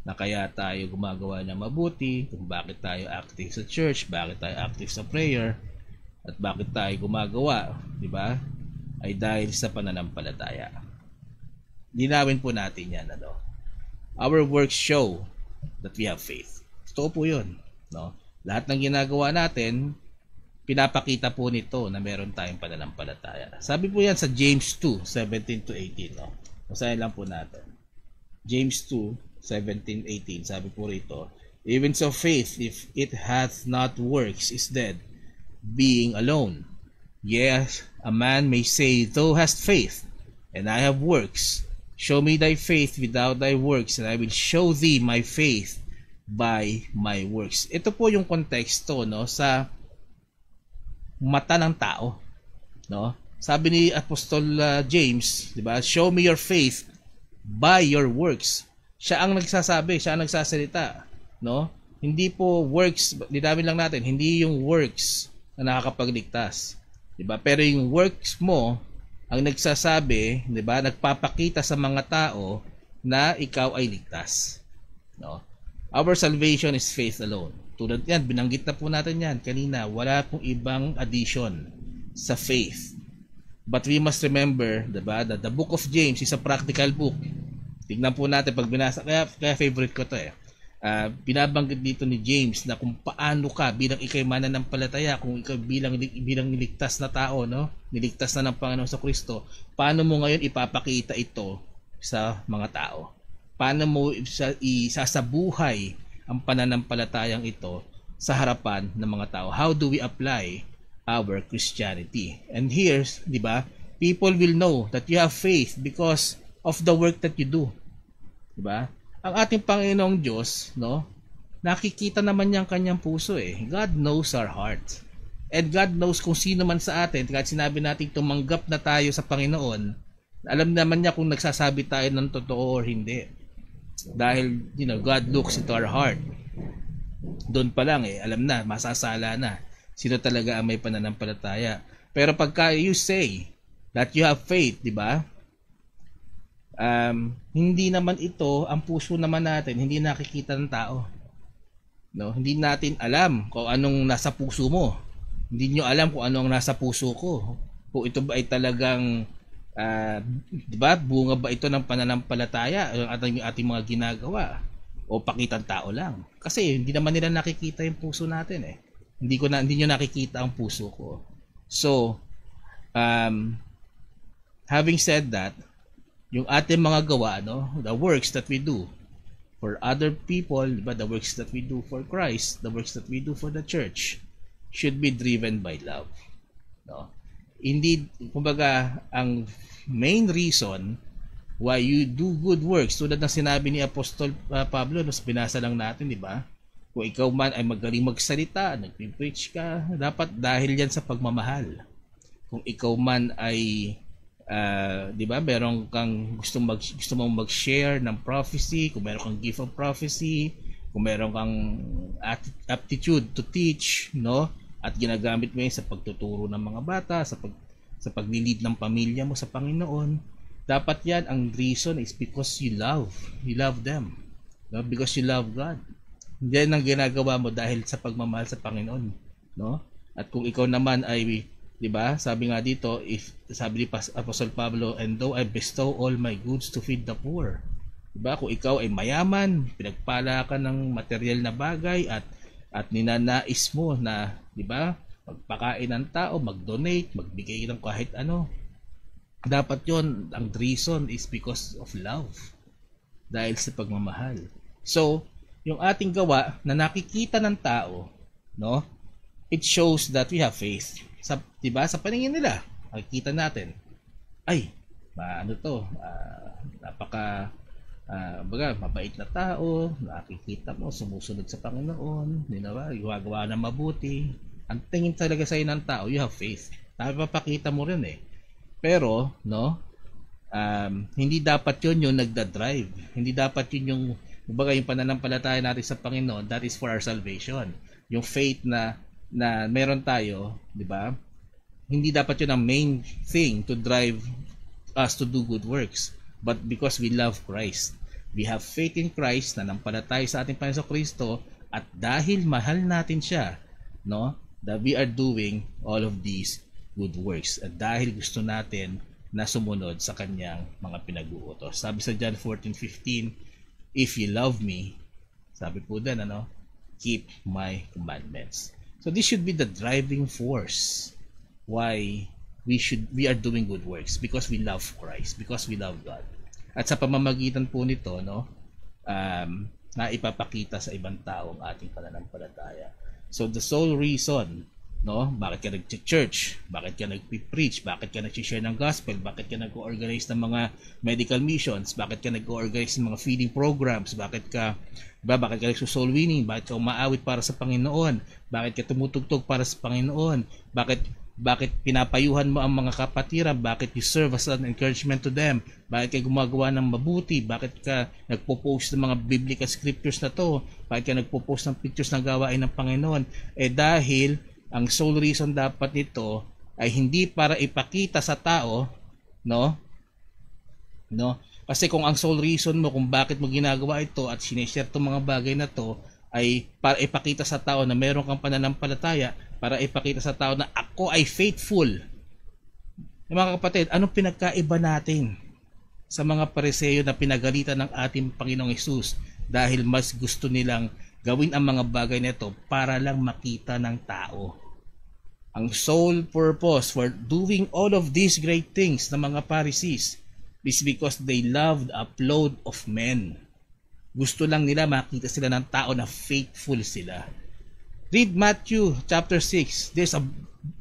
na kaya tayo gumagawa ng mabuti, kung bakit tayo active sa church, bakit tayo active sa prayer, at bakit tayo gumagawa, di ba? Ay dahil sa pananampalataya. Linawin po natin yan, Our works show that we have faith. Totoo po yun. Lahat ng ginagawa natin, pinapakita po nito na meron tayong pananampalataya. Sabi po yan sa James 2:17 to 18. Basahin lang po natin. James 2:17-18, sabi po rito, even so faith, if it hath not works, is dead, being alone. Yes, a man may say, thou hast faith, and I have works. Show me thy faith without thy works, and I will show thee my faith by my works. Ito po yung konteksto sa mata ng tao. Sabi ni Apostol James, di ba? Show me your faith by your works. Siya ang nagsasabi, siya ang nagsasalita. Hindi po works, linawin lang natin, hindi yung works na nakakapagligtas. Di ba? Pero yung works mo ang nagsasabi, di ba, nagpapakita sa mga tao na ikaw ay ligtas. Our salvation is faith alone. Tulad yan, binanggit na po natin yan kanina, wala pong ibang addition sa faith. But we must remember, di ba, that the book of James is a practical book. Tignan po natin pag binasa, kaya favorite ko to binabanggit dito ni James na kung paano ka bilang ikay mananampalataya, kung ikaw bilang niligtas na tao, niligtas na ng Panginoon sa Kristo, paano mo ngayon ipapakita ito sa mga tao? Paano mo isasabuhay ang pananampalatayang ito sa harapan ng mga tao? How do we apply our Christianity? And here, di ba, people will know that you have faith because of the work that you do. Di ba? Ang ating Panginoong Diyos, nakikita naman niya ang kanyang puso God knows our heart. And God knows kung sino man sa atin, kahit sinabi natin tumanggap na tayo sa Panginoon, alam naman niya kung nagsasabi tayo ng totoo or hindi. Dahil, God looks into our heart. Doon pa lang alam na, masasala na sino talaga ang may pananampalataya. Pero pagka you say that you have faith, di ba? Hindi naman ito, ang puso naman natin, hindi nakikita ng tao. No, hindi natin alam kung anong nasa puso mo. Hindi nyo alam kung ano ang nasa puso ko. Kung ito ba ay talagang 'di ba? Bunga ba ito ng pananampalataya ang ating mga ginagawa o pakitang tao lang? Kasi hindi naman nila nakikita yung puso natin eh. Hindi niyo nakikita ang puso ko. So, having said that, yung ating mga gawa, no, the works that we do for other people, but the works that we do for Christ, the works that we do for the church, should be driven by love. No? Indeed, kumbaga, ang main reason why you do good works, tulad ng sinabi ni Apostol Pablo, no, binasa lang natin, di ba? Kung ikaw man ay magaling magsalita, nagpipreach ka, dapat dahil yan sa pagmamahal. Kung ikaw man ay di ba, meron kang gusto mong mag-share ng prophecy, kung meron kang gift of prophecy, kung meron kang aptitude to teach, no? At ginagamit mo 'yan sa pagtuturo ng mga bata, sa paglilid ng pamilya mo sa Panginoon, dapat 'yan ang reason is because you love them. No? Because you love God. Hindi ang ginagawa mo dahil sa pagmamahal sa Panginoon, no? At kung ikaw naman ay, di ba? Sabi nga dito, sabi ni Apostle Pablo, and though I bestow all my goods to feed the poor. Di ba? Kung ikaw ay mayaman, pinagpala ka ng material na bagay at ninanais mo na, di ba, magpakain ng tao, mag-donate, magbigay ng kahit ano. Dapat 'yon, ang reason is because of love. Dahil sa pagmamahal. So, yung ating gawa na nakikita ng tao, no? It shows that we have faith. Diba? Sa paningin nila, makikita natin, ay, mabait na tao, nakikita mo, sumusunod sa Panginoon, gumagawa ng mabuti. Ang tingin talaga sa'yo ng tao, you have faith. Papakita mo rin eh. Pero, no, hindi dapat yun yung nagda-drive. Hindi dapat yun yung pananampalataya natin sa Panginoon, that is for our salvation. Yung faith na meron tayo, di ba? Hindi dapat yun ang main thing to drive us to do good works. But because we love Christ, we have faith in Christ, nanampalataya sa ating Panginoon Kristo, at dahil mahal natin siya, no, that we are doing all of these good works. At dahil gusto natin na sumunod sa kanyang mga pinag-uutos. Sabi sa John 14:15, if you love me, sabi po din, keep my commandments. So this should be the driving force why we are doing good works, because we love Christ, because we love God. At sa pamamagitan po nito, na ipapakita sa ibang tao ang ating pananampalataya. So the sole reason, bakit ka nag-church, bakit ka nag-preach, bakit ka nag-share ng gospel, bakit ka nag-organize ng mga medical missions, bakit ka nag-organize ng mga feeding programs, bakit ka nag-soul winning, bakit ka umaawit para sa Panginoon, bakit ka tumutugtog para sa Panginoon, bakit pinapayuhan mo ang mga kapatiran, bakit you serve as an encouragement to them, bakit ka gumagawa ng mabuti, bakit ka nagpo-post ng mga biblical scriptures na to, bakit ka nagpo-post ng pictures ng gawain ng Panginoon, dahil ang sole reason dapat nito ay hindi para ipakita sa tao, no? Kasi kung ang sole reason mo kung bakit mo ginagawa ito at sinishare itong mga bagay na to ay para ipakita sa tao na meron kang pananampalataya, para ipakita sa tao na ako ay faithful. Mga kapatid, anong pinagkaiba natin sa mga Pariseo na pinagalitan ng ating Panginoong Hesus dahil mas gusto nilang gawin ang mga bagay nito para lang makita ng tao? Ang sole purpose for doing all of these great things ng mga Pharisees is because they loved the upload of men. Gusto lang nila makita sila ng tao na faithful sila. Read Matthew chapter 6. There's a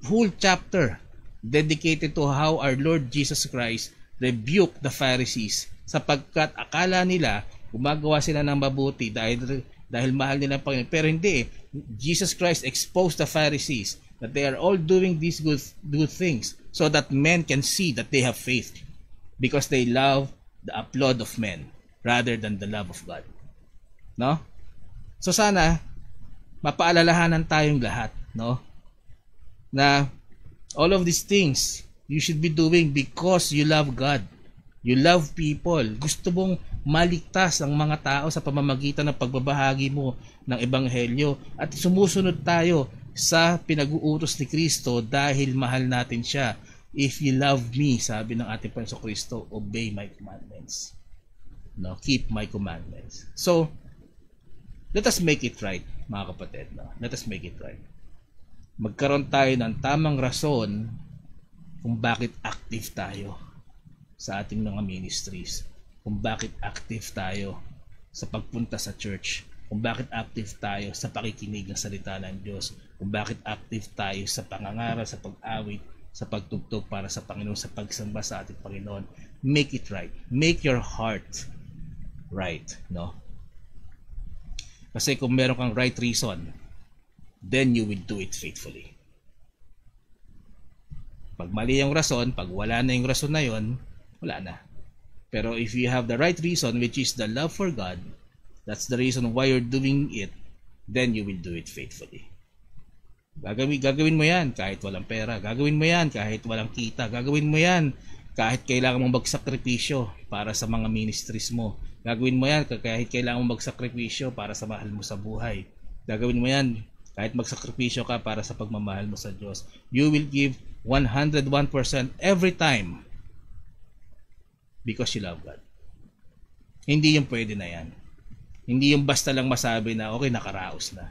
whole chapter dedicated to how our Lord Jesus Christ rebuked the Pharisees sapagkat akala nila gumagawa sila ng mabuti dahil mahal nila ang Panginoon. Pero hindi. Jesus Christ exposed the Pharisees that they are all doing these good things so that men can see that they have faith because they love the applaud of men rather than the love of God. No? So sana mapaalalahanan tayong lahat, na all of these things you should be doing because you love God. You love people. Gusto mong maligtas ang mga tao sa pamamagitan ng pagbabahagi mo ng ebanghelyo at sumusunod tayo sa pinag-uutos ni Kristo dahil mahal natin siya. If you love me, sabi ng ating Panginoon Kristo, obey my commandments. No, keep my commandments. So, let us make it right, mga kapatid. No? Let us make it right. Magkaroon tayo ng tamang rason kung bakit active tayo sa ating mga ministries, kung bakit active tayo sa pagpunta sa church, kung bakit active tayo sa pakikinig ng salita ng Diyos, kung bakit active tayo sa pangangaral, sa pag-awit, sa pagtugtog para sa Panginoon, sa pagsamba sa ating Panginoon. Make it right. Make your heart right, no? Kasi kung meron kang right reason, then you will do it faithfully. Pag mali yung rason, pag wala na yung rason na yon, wala na. Pero if you have the right reason, which is the love for God, that's the reason why you're doing it, then you will do it faithfully. Gagawin mo yan kahit walang pera. Gagawin mo yan kahit walang kita. Gagawin mo yan kahit kailangan mong magsakripisyo para sa mga ministries mo. Gagawin mo yan kahit kailangan mong magsakripisyo para sa mahal mo sa buhay. Gagawin mo yan kahit magsakripisyo ka para sa pagmamahal mo sa Diyos. You will give 101% every time because you love God. Hindi yung pwede na yan. Hindi yung basta lang masabi na okay, nakaraos na.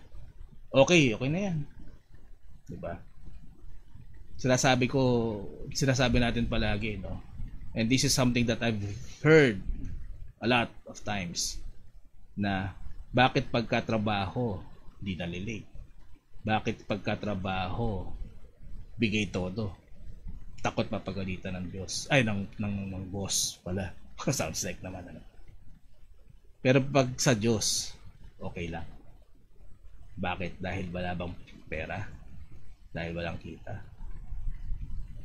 Okay na yan. Diba? Sinasabi natin palagi, no? And this is something that I've heard a lot of times, na bakit pagkatrabaho di nalilate? Bakit pagkatrabaho bigay todo? Takot mapagalitan ng Diyos. Ay, ng boss pala. Sounds like naman, ano. Pero pag sa Diyos, okay lang. Bakit? Dahil wala bang pera? Dahil walang kita?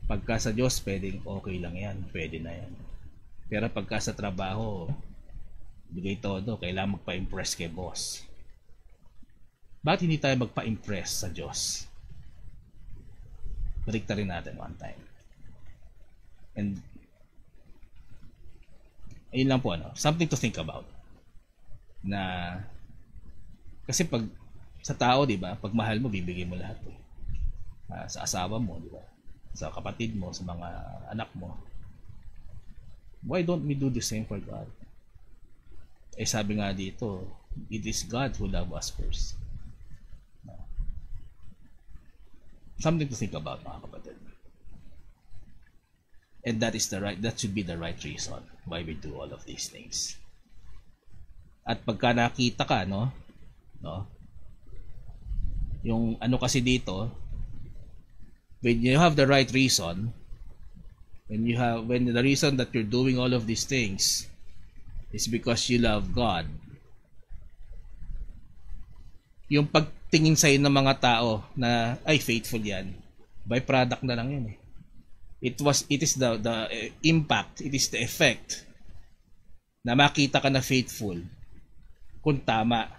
Pagka sa Diyos, pwedeng okay lang yan. Pwede na yan. Pero pagka sa trabaho, bigay todo. Kailangan magpa-impress kay boss. Bakit hindi tayo magpa-impress sa Diyos? Balikta rin natin one time. And ayun lang po, ano, something to think about. Na kasi pag sa tao, di ba, pag mahal mo, bibigay mo lahat. Sa asawa mo, di ba? Sa kapatid mo, sa mga anak mo. Why don't we do the same for God? Eh sabi nga dito, it is God who loved us first. Something to think about, mga kapatid. And that should be the right reason why we do all of these things. At pagka nakita ka, no? Yung ano kasi dito, when you have the right reason, when the reason that you're doing all of these things is because you love God, yung pagtingin sa'yo ng mga tao na ay faithful yan, byproduct na lang yun eh. It is the impact, it is the effect na makita ka na faithful kung tama,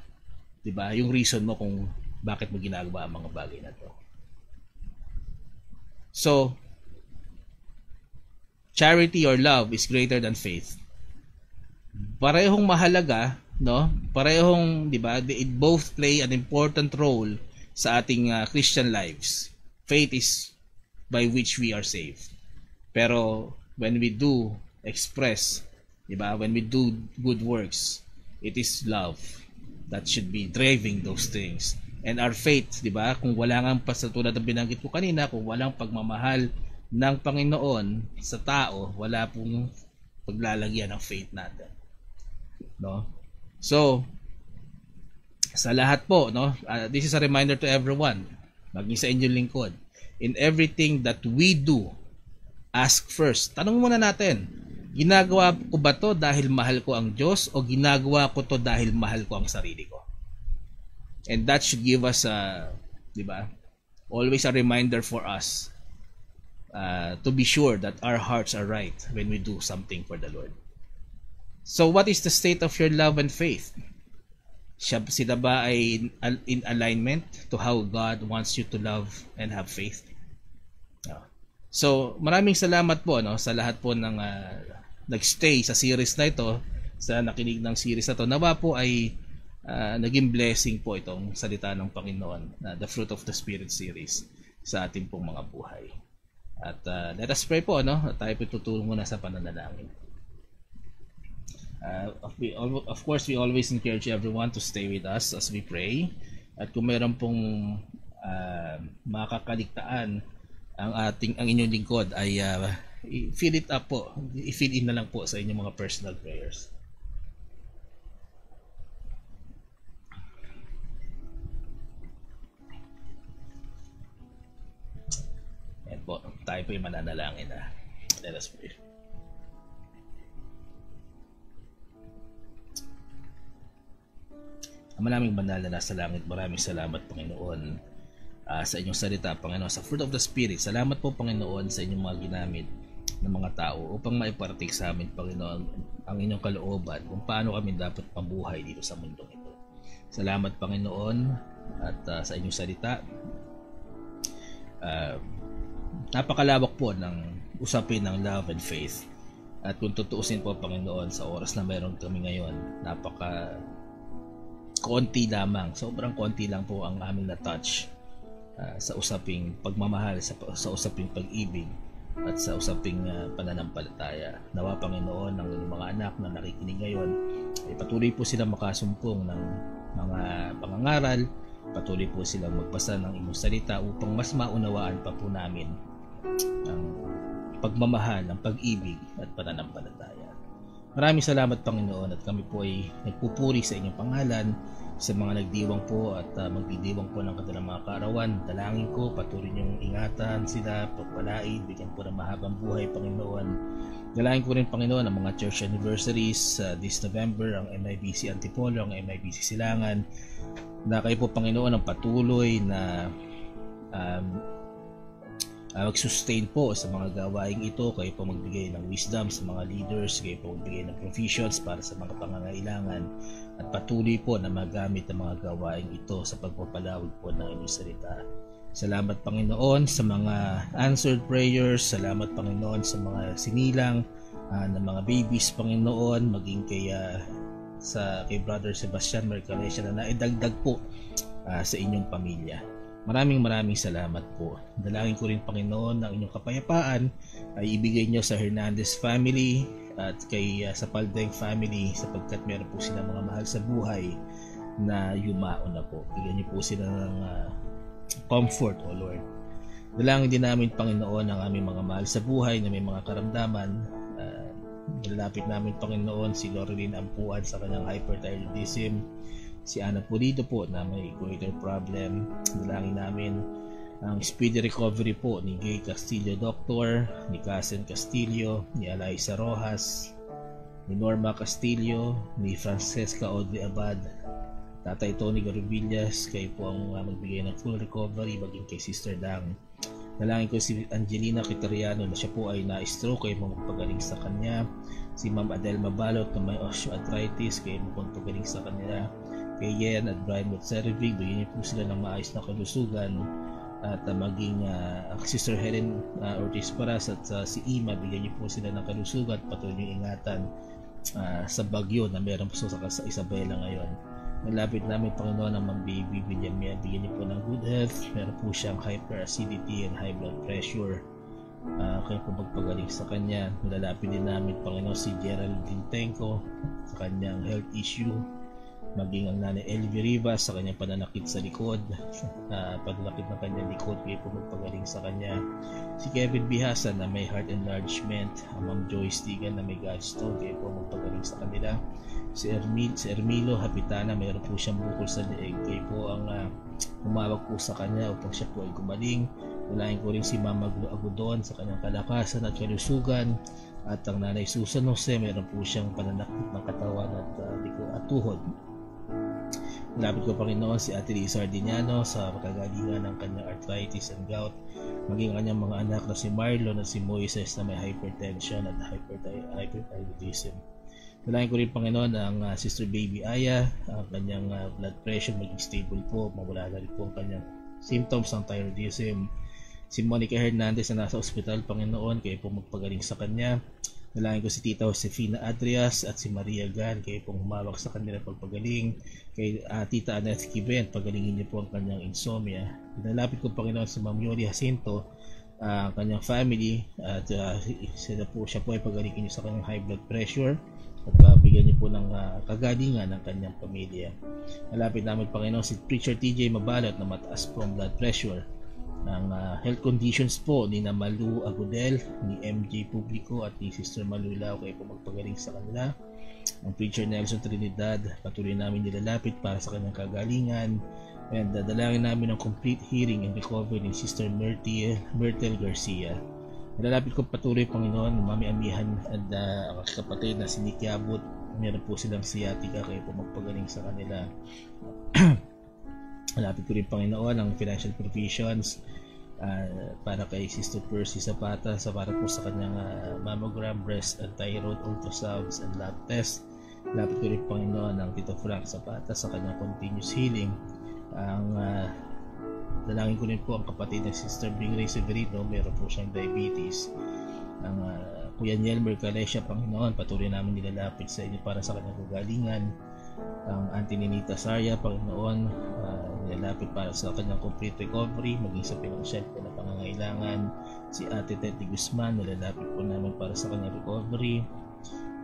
'di ba? Yung reason mo kung bakit mo ginagawa ang mga bagay na to. So, charity or love is greater than faith. Parehong mahalaga, no? Parehong, 'di ba? They both play an important role sa ating Christian lives. Faith is by which we are saved. Pero when we do express, 'di ba? When we do good works, it is love that should be driving those things. And our faith, 'di ba? Kung wala nga tulad ng binanggit ko kanina, kung walang pagmamahal ng Panginoon sa tao, wala pong paglalagyan ng faith natin. No? So, sa lahat po, no? This is a reminder to everyone, maging sa inyong lingkod. In everything that we do, ask first. Tanong muna natin, ginagawa ko ba to dahil mahal ko ang Diyos o ginagawa ko to dahil mahal ko ang sarili ko? And that should give us, di ba, always a reminder for us to be sure that our hearts are right when we do something for the Lord. So what is the state of your love and faith? Sila ba ay in alignment to how God wants you to love and have faith? So, maraming salamat po, no, sa lahat po ng nagstay sa series na ito sa nakinig ng series na to. Nawa po ay naging blessing po itong salita ng Panginoon na The Fruit of the Spirit series sa ating pong mga buhay. At let us pray po, no? Tayo po tutulong muna sa pananalangin. Of course, we always encourage everyone to stay with us as we pray. At kung meron pong makakaligtaan ang inyong lingkod ay fill it up po. I-fill in na lang po sa inyong mga personal prayers. Yan po, tayo po yung mananalangin na. Let us pray. Maraming banal na nasa langit, maraming salamat Panginoon sa inyong salita, Panginoon, sa fruit of the Spirit. Salamat po Panginoon sa inyong mga ginamit ng mga tao upang maipartik sa amin, Panginoon, ang inyong kalooban kung paano kami dapat mabuhay dito sa mundong ito. Salamat Panginoon at sa inyong salita. Napakalawak po ng usapin ng love and faith. At kung tutuusin po Panginoon sa oras na mayroon kami ngayon, konti lamang, sobrang konti lang po ang aming na-touch sa usaping pagmamahal, sa usaping pag-ibig at sa usaping pananampalataya. Nawa Panginoon ng mga anak na nakikinig ngayon ay patuloy po silang makasumpong ng mga pangangaral, patuloy po silang magbasa ng inyong salita upang mas maunawaan pa po namin ang pagmamahal, ang pag-ibig at pananampalataya. Maraming salamat Panginoon at kami po ay nagpupuri sa inyong pangalan, sa mga nagdiwang po at magdidiwang po ng kanilang mga kaarawan. Dalangin ko, patuloy niyong ingatan sila, pagpalain, bigyan po ng mahabang buhay Panginoon. Dalangin ko rin Panginoon ang mga church anniversaries this November, ang MIBC Antipolo, ang MIBC Silangan, na kayo po Panginoon ang patuloy na mag-sustain po sa mga gawaing ito. Kayo po magbigay ng wisdom sa mga leaders, kayo po magbigay ng provisions para sa mga pangangailangan at patuloy po na magamit ang mga gawaing ito sa pagpapalawig po ng inyong salita. Salamat Panginoon sa mga answered prayers, salamat Panginoon sa mga sinilang ng mga babies Panginoon, maging kay Brother Sebastian Mercalesha na naidagdag po sa inyong pamilya. Maraming salamat po. Dalangin ko rin Panginoon ang inyong kapayapaan ay ibigay nyo sa Hernandez family at kay sa Paldeng family sapagkat meron po sila mga mahal sa buhay na yumao na po. Bigyan niyo po sila ng comfort, O Lord. Dalangin din namin Panginoon ang aming mga mahal sa buhay na may mga karamdaman. Nilalapit namin Panginoon si Loreline Ampuan sa kanyang hyperthyroidism, si Ana Pulido po na may goiter problem. Dalangin namin ang speedy recovery po ni Gay Castillo Doctor, ni Casen Castillo, ni Eliza Rojas, ni Norma Castillo, ni Francesca Audrey Abad, Tatay Tony Garubillas, kayo po ang magbigay ng full recovery, maging kay Sister Dang. Dalangin ko si Angelina Quitariano na siya po ay na-stroke, kayo mo magpagaling sa kanya. Si Ma'am Adelma Balot na may osteoarthritis, kayo mo magpagaling sa kanila. Kay Yen at Brian Motservig, bigyan niyo po sila ng maayos na kalusugan at maging Sister Helen Ortiz Paras at si Ima, bigyan niyo po sila ng kalusugan, patuloy niyo ingatan sa bagyo na meron po sa Isabela ngayon. Nalapit namin Panginoon ang Ma'am Baby Villanueva, bigyan niyo po ng good health, meron po siyang hyperacidity and high blood pressure. Kayo po magpagaling sa kanya. Nilalapit din namin Panginoon si Geraldine Tenco sa kanyang health issue, maging ang nanay Elvie Rivas sa kanyang pananakit sa likod, pananakit ng kanyang likod, kayo po magpagaling sa kanya. Si Kevin Bihasa na may heart enlargement, ang Ma'am Joyce Tigan na may gallstone, kayo po magpagaling sa kanila. Si Ermilo Hapitana, mayroon po siyang bukol sa leeg, kayo po ang umawag po sa kanya upang siya po ay gumaling. Ulayin ko rin si Mama Agudon sa kanyang kalakasan at kalusugan, at ang nanay Susan Jose, mayroon po siyang pananakit ng katawan at tuhod. Lapit ko Panginoon si Ate Liza Sardiniano sa pagkagalingan ng kanyang arthritis and gout, maging kanyang mga anak na si Marlon at si Moises na may hypertension at hyperthyroidism. Dalangin ko rin Panginoon ang Sister Baby Aya, ang kanyang blood pressure maging stable po, mawala na rin po ang kanyang symptoms ng thyroidism. Si Monica Hernandez na nasa ospital Panginoon, kayo po magpagaling sa kanya. Dalangin ko si Tita Josefina Adrias at si Maria Gan, kayo pong humawak sa kanilang pagpagaling. Kay Tita Annette Kiben, pagalingin niyo po ang kanyang insomnia. Pinalapit ko Panginoon si Ma'am Yoli Jacinto, ang kanyang family, at siya po ay pagalingin niyo sa kanyang high blood pressure at bigyan niyo po ng kagalingan ng kanyang pamilya. Malapit namin Panginoon si Preacher TJ Mabalot na mataas po ang blood pressure. Ang health conditions po ni Malu Agudel, ni MJ Publico at ni Sister Malu Lao, kayo po magpagaling sa kanila. Ang Preacher Nelson Trinidad, patuloy namin nilalapit para sa kanyang kagalingan, and dadalangin namin ang complete healing and recovery ni Sister Myrtle Garcia. Nilalapit ko patuloy Panginoon, Mami Amihan at ang kapatid na si Nicky Abot, meron po silang sciatica, kayo po magpagaling sa kanila. Malapit ko rin Panginoon ang financial provisions para kay Sister Percy Zapata para po sa kanyang mammogram, breast and thyroid ultrasounds and lab test. Malapit ko rin Panginoon ang Tito Frank Zapata sa kanyang continuous healing. Ang dalangin ko rin po ang kapatid ng Sister Bingray Severino, meron po siyang diabetes. Ang Kuya Nielmer Calessia Panginoon, patuloy namin nilalapit sa inyo para sa kanyang kagalingan. Ang Auntie Ninita Sarya Panginoon, nilalapit para sa kanyang complete recovery, maging sa financial po na pangangailangan. Si Ate Teti Guzman, nilalapit po namin para sa kanyang recovery.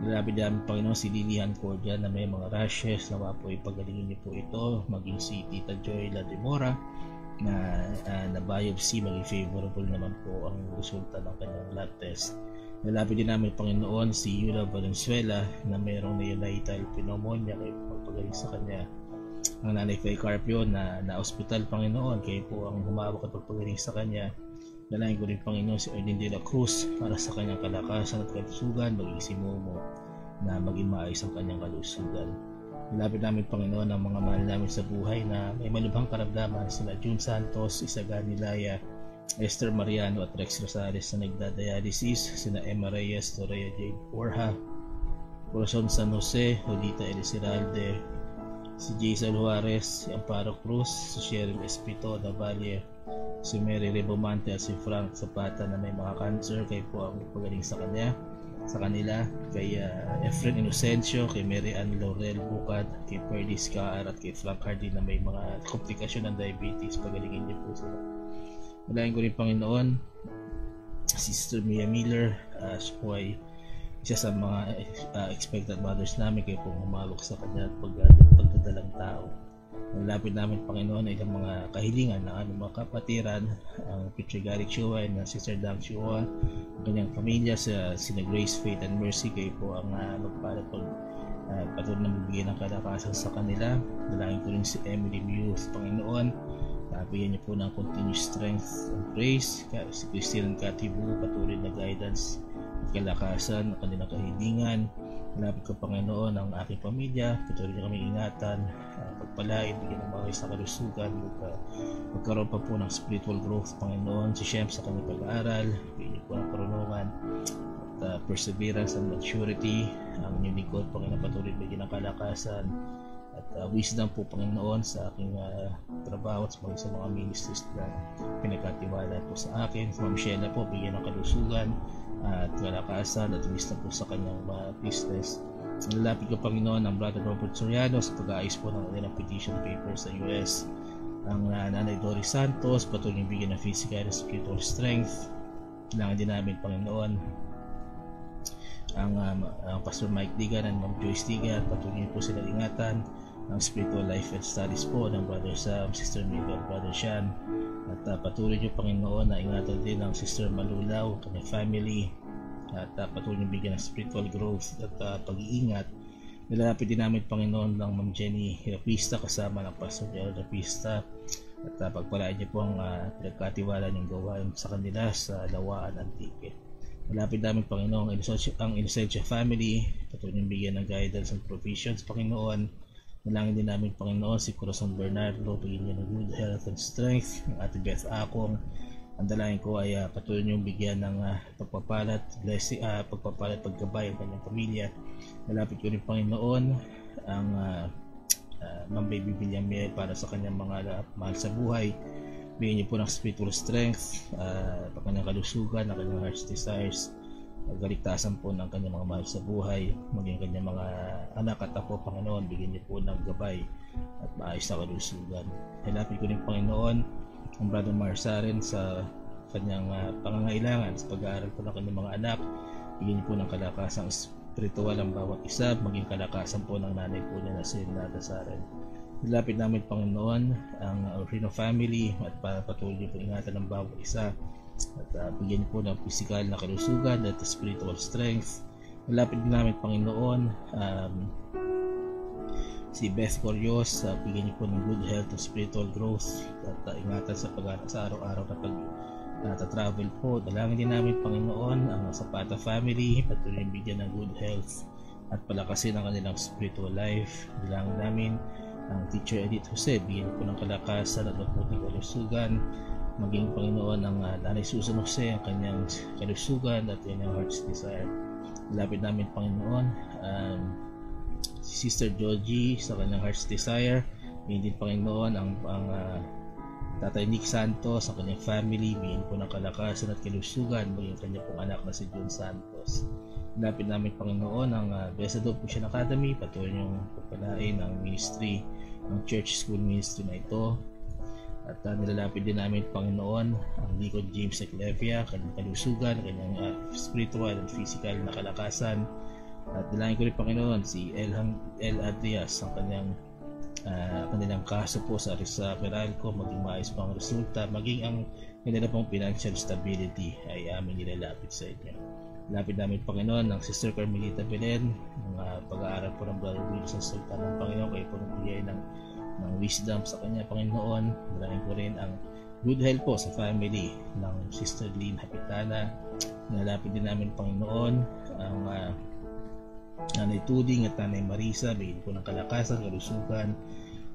Nilalapit namin Panginoon si Lilian Cordia na may mga rashes, nawa po ipagalingin niyo po ito. Maging si Tita Joy Lademora na biopsy, maging favorable naman po ang resulta ng kanyang lab test. Nalapit din namin Panginoon si Yula Valenzuela na mayroong neonatal pneumonia, kayo po magpagaling sa kanya. Ang Nanay Faye Carpio na hospital Panginoon, kayo po ang humawak at magpagaling sa kanya. Dalangin ko rin Panginoon si Erlin de la Cruz para sa kanyang kalakasan at kalusugan, maging si Momo na maging maayos ang kanyang kalusugan. Nilapit namin Panginoon ang mga mahal namin sa buhay na may malubhang karamdaman, sila June Santos, Isagani Laya, Esther Mariano at Rex Rosales na nagdadialysis, sina Emma Reyes, Torreya Jade Borja, Corazon San Jose, Jolita Elisiralde, si Jason Juarez, si Amparo Cruz, si Cheryl Espito Navalle, si Mary Rebomante at si Frank Zapata na may mga cancer, kayo po ang pagaling sa kanila, kay Efren Inocencio, kay Mary Ann Laurel Bukad, kay Perdis Kaar at kay Frank Hardy na may mga komplikasyon ng diabetes, pagalingin niyo po sila. Malaking ko rin Panginoon Sister Mia Miller, siya po ay isa sa mga expected mothers namin, kayo pong humawak sa kanya at pagdadalang tao. Nalapit namin Panginoon ay ilang mga kahilingan ng aming mga kapatiran, ang Petri Garrick Chua na Sister Dang Chua, ang kanyang pamilya sa sina Grace, Faith and Mercy, kayo po ang magpalat patuloy na magbigay ng kalakasan sa kanila. Dalangin ko rin si Emily Muse Panginoon, bigyan niyo po ng continuous strength and grace. Si Christine Katibu, patuloy na guidance at kalakasan ang kanilang kahilingan. Malapit ko Panginoon ang aking pamilya, patuloy niyo kami ingatan, pagpalain, bigyan ng mga sa kalusugan, magkaroon pa po ng spiritual growth Panginoon. Si Shem sa kanyang pag-aaral, bigyan niyo po ng karunungan at perseverance and maturity. Ang inyong lingkod Panginoon, patuloy bigyan ng kalakasan at wisdom po Panginoon sa aking trabaho at sa mga ministries na pinagkatiwala po sa akin. Si Ma'am Sheila po, bigyan ng kalusugan at kalakasan at wisdom po sa kanyang business. Nalapit ko Panginoon ang Brother Robert Soriano sa pag-aayos po ng kanilang petition paper sa US. Ang Nanay Doris Santos, patuloy yung bigyan ng physical and spiritual strength. Kailangan din namin Panginoon ang Pastor Mike Digan and Ma'am Joyce Digan, patuloy po sila ingatan. Ang spiritual life and studies po ng Brother Sam, Sister Miguel, Brother Sean, at patuloy niyo Panginoon na ingatan din ang Sister Malulaw, kanyang family, at patuloy niyo bigyan ng spiritual growth at pag-iingat. Nilalapit din namin Panginoon ng Ma'am Jenny Rapista kasama ng Pastor Del Rapista, at pagpalain niyo po ang pinagkatiwala niyong gawain sa kanila sa Lawaan Antique. Malapit namin Panginoon ang Inocentia family, patuloy niyong bigyan ng guidance and provisions Panginoon. Nalangin din namin Panginoon si Corazon Bernardo, bigyan niya ng good health and strength. Ang Ate Beth Akong, ang dalangin ko ay patuloy niyong bigyan ng pagpapalat, blessing, pagpapalat, paggabay ang kanyang pamilya. Nalapit ko rin Panginoon ang Ma'am Baby Villamier para sa kanyang mga mahal sa buhay. Bigyan niyo po ng spiritual strength, ang kanyang kalusugan, ang kanyang heart's desires. kaligtasan po ng kanyang mga mahal sa buhay, maging kanyang mga anak at apo, Panginoon, bigyan niyo po ng gabay at maayos na kalusugan. Hilapin ko rin, Panginoon, ang Brother Marsaren sa kanyang pangangailangan sa pag-aaral po ng kanyang mga anak. Bigyan niyo po ng kalakasang spiritual ang bawat isa, maging kalakasan po ng nanay po niya na si Nada Saren. Nilapit namin, Panginoon, ang Rino family at patuloy niyo po ingatan ng bawat isa at bigyan niyo po ng physical na kalusugan at spiritual strength. Nilapit namin, Panginoon, si Beth Corios, bigyan niyo po ng good health and spiritual growth at ingatan sa araw-araw na travel po. Dalangin din namin, Panginoon, ang Zapata family, patuloy bigyan ng good health at palakasin ang kanilang spiritual life. Dalangin namin ang Teacher Edith Jose, bigyan po ng kalakasan at mabuting kalusugan. Maging, Panginoon, ang Nanay Susan Jose, ang kanyang kalusugan at kanyang heart's desire. Lapit namin, Panginoon, si Sister Georgie sa kanyang heart's desire. Bigyan din, Panginoon, ang Tatay Nick Santos, ang kanyang family, bigyan po ng kalakasan at kalusugan. Maging kanya pong anak na si John Santos. Lapit namin, Panginoon, ang Blessed Hope Christian Academy, patuloy niyong pagpalain ang ministry, ang church school ministry na ito. At nilalapit din namin, Panginoon, ang Deacon James Eclevia, kanyang kalusugan, kanyang spiritual and physical na kalakasan. At dalangin ko rin, Panginoon, si El Adrias, ang kanilang kaso po sa Meralco, maging maayos pang resulta, maging ang kanilang pong financial stability ay aming nilalapit sa inyo. Lapit namin, Panginoon, ng Sister Carmelita Belen, ang pag-aaral po ng Brother Wilson Sultan ng Panginoon, kayo po nagbigay ng wisdom sa kanya, Panginoon. Dalangin ko rin ang good health po sa family ng Sister Lynn Hapitana. Nalapit din namin, Panginoon, ang Nanay Tuding at Nanay Marisa, bigyan po ng kalakasan, kalusugan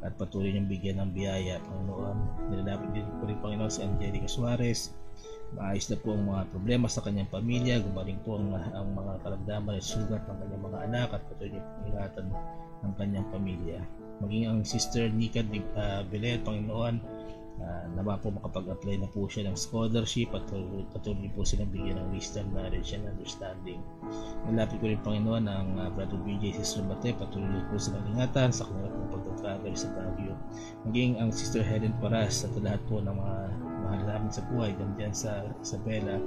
at patuloy niyong bigyan ng biyaya, Panginoon. Nilalapit din po rin, Panginoon, si Angelica Suarez. Maayos na po ang mga problema sa kanyang pamilya, gumaling po ang mga karamdaman at sugat ng kanyang mga anak at patuloy niyong ingatan ng kanyang pamilya. Maging ang Sister Nika Belet, Panginoon, nawa po makapag-apply na po siya ng scholarship at patuloy po silang bigyan ng wisdom, knowledge and understanding. Nalapit ko rin, Panginoon, ang Brother BJ, Sister Mate, patuloy po silang ingatan sa kanilang pong pag-travel sa Baguio. Maging ang Sister Helen Paras at lahat po ng mga mahal namin sa buhay dyan sa Isabela,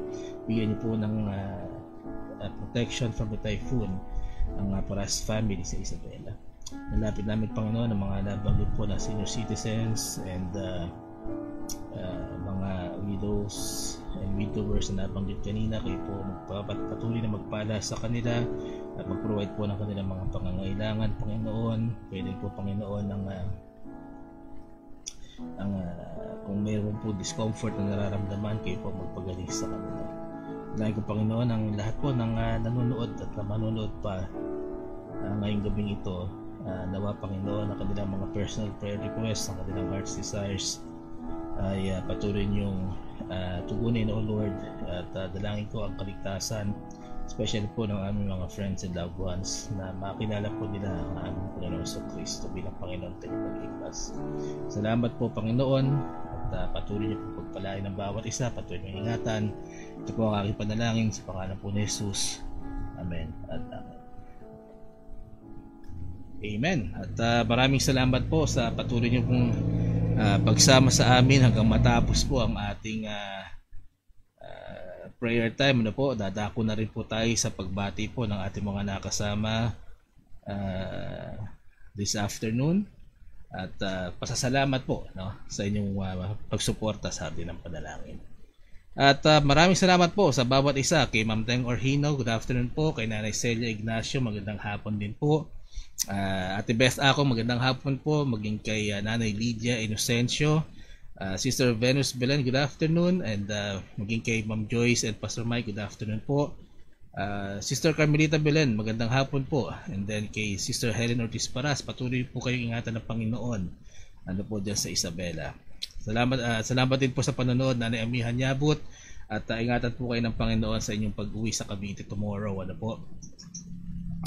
bigyan niyo po ng protection from the typhoon ang Paras family sa Isabela. Nalapit namin, Panginoon, ang mga nabanggit po na senior citizens and mga widows and widowers na nabanggit kanina. Kayo po patuloy na magpala sa kanila at mag-provide po ng kanilang mga pangangailangan, Panginoon. Pwede po, Panginoon, kung mayroon po discomfort na nararamdaman, kayo po magpagaling sa kanila. Dahil ko, Panginoon, ang lahat po ng nanonood at manonood pa ngayong gabing ito, nawa, Panginoon, ang kanilang mga personal prayer requests, ang kanilang heart's desires ay patuloy niyong tugunin, O Lord, at dalangin ko ang kaligtasan, especially po ng aming mga friends and loved ones, na makilala po nila ang aming Panginoon sa Kristo bilang Panginoon tagapagligtas. Salamat po, Panginoon, at patuloy niyo po pagpalain ng bawat isa, patuloy niyo ingatan. Ito po ang aking panalangin sa pangalan po ni Jesus. Amen at amen. Amen. At maraming salamat po sa patuloy niyo pong pagsama sa amin hanggang matapos po ang ating prayer time. Ano po, dadako na rin po tayo sa pagbati po ng ating mga nakasama this afternoon. At pasasalamat po, no, sa inyong pagsuporta sa atin ng panalangin. At maraming salamat po sa bawat isa. Kay Ma'am Teng Orhino, good afternoon po. Kay Nanay Celia Ignacio, magandang hapon din po. Ate Beth ako, magandang hapon po. Maging kay Nanay Lydia Inocencio, Sister Venus Belen, good afternoon. And maging kay Ma'am Joyce and Pastor Mike, good afternoon po. Sister Carmelita Belen, magandang hapon po. And then kay Sister Helen Ortiz Paras, patuloy po kayong ingatan ng Panginoon ano po dyan sa Isabela. Salamat din po sa panonood, Nanay Amihan Yabut, at ingatan po kayo ng Panginoon sa inyong pag-uwi sa Cavite tomorrow. Ano po,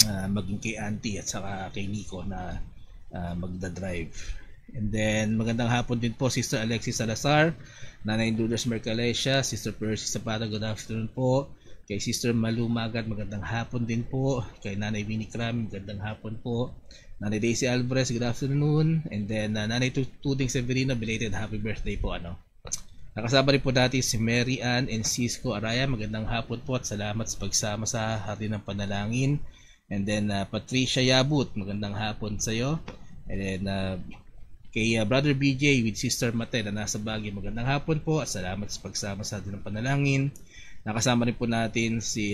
maging kay Auntie at saka kay Nico na magdadrive. And then magandang hapon din po Sister Alexis Salazar, Nanay Lourdes Mercalesia, Sister Percy Zapata, good afternoon po. Kay Sister Malu Magat, magandang hapon din po. Kay Nanay Winnie Cram, magandang hapon po. Nanay Daisy Alvarez, good afternoon. And then Nanay Tuding Severino, belated happy birthday po. Nakasama rin po natin si Mary Ann and Cisco Araya, magandang hapon po at salamat sa pagsama sa Hati ng Panalangin. And then Patricia Yabut, magandang hapon sa iyo. And then kay Brother BJ with Sister Mate na nasa Baguio, magandang hapon po at salamat sa pagsama sa Hati ng Panalangin. Nakasama rin po natin si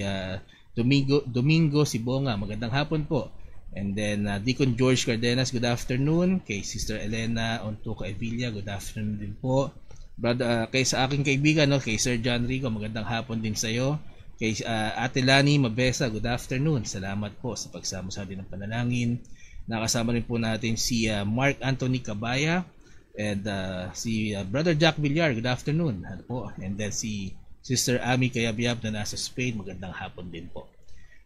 Domingo Sibonga, magandang hapon po. And then Deacon George Cardenas, good afternoon. Kay Sister Elena Ontuca Evilla, good afternoon din po. Brother, kay sa aking kaibigan, kay Sir John Rico, magandang hapon din sa iyo. Kay Ate Lani Mabesa, good afternoon. Salamat po sa pagsama sa atin ng panalangin. Nakasama rin po natin si Mark Anthony Cabaya and si Brother Jack Villar, good afternoon. And then si Sister Ami Kayabyab na nasa Spain, magandang hapon din po.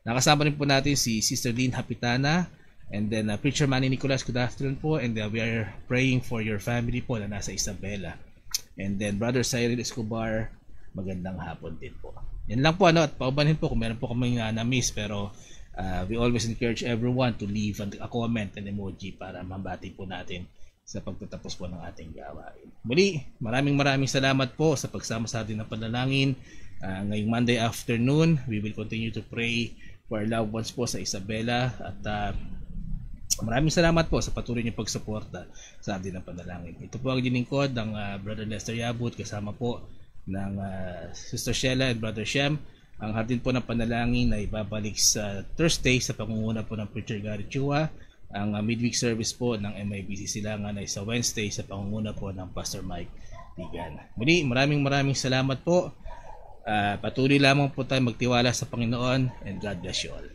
Nakasama rin po natin si Sister Lynn Hapitana and then Preacher Manny Nicolas, good afternoon po. And we are praying for your family po na nasa Isabela. And then Brother Cyril Escobar, magandang hapon din po. Yan lang po at paubanin po kung meron po kami na-miss, pero we always encourage everyone to leave a comment and emoji para mabati po natin sa pagtatapos po ng ating gawain. Muli, maraming salamat po sa pagsama sa atin ng panalangin. Ngayong Monday afternoon, we will continue to pray for our loved ones po sa Isabela at maraming salamat po sa patuloy niyong pagsuporta sa atin ng panalangin. Ito po ang lingkod ng Brother Lester Yabut kasama po ng Sister Sheila and Brother Shem. Ang hardin po ng panalangin ay babalik sa Thursday sa pangunguna po ng Preacher Gary Chua. Ang midweek service po ng MIBC Silangan ay sa Wednesday sa pangunguna po ng Pastor Mike Tigan. Muli, maraming salamat po. Patuloy lamang po tayo magtiwala sa Panginoon and God bless you all.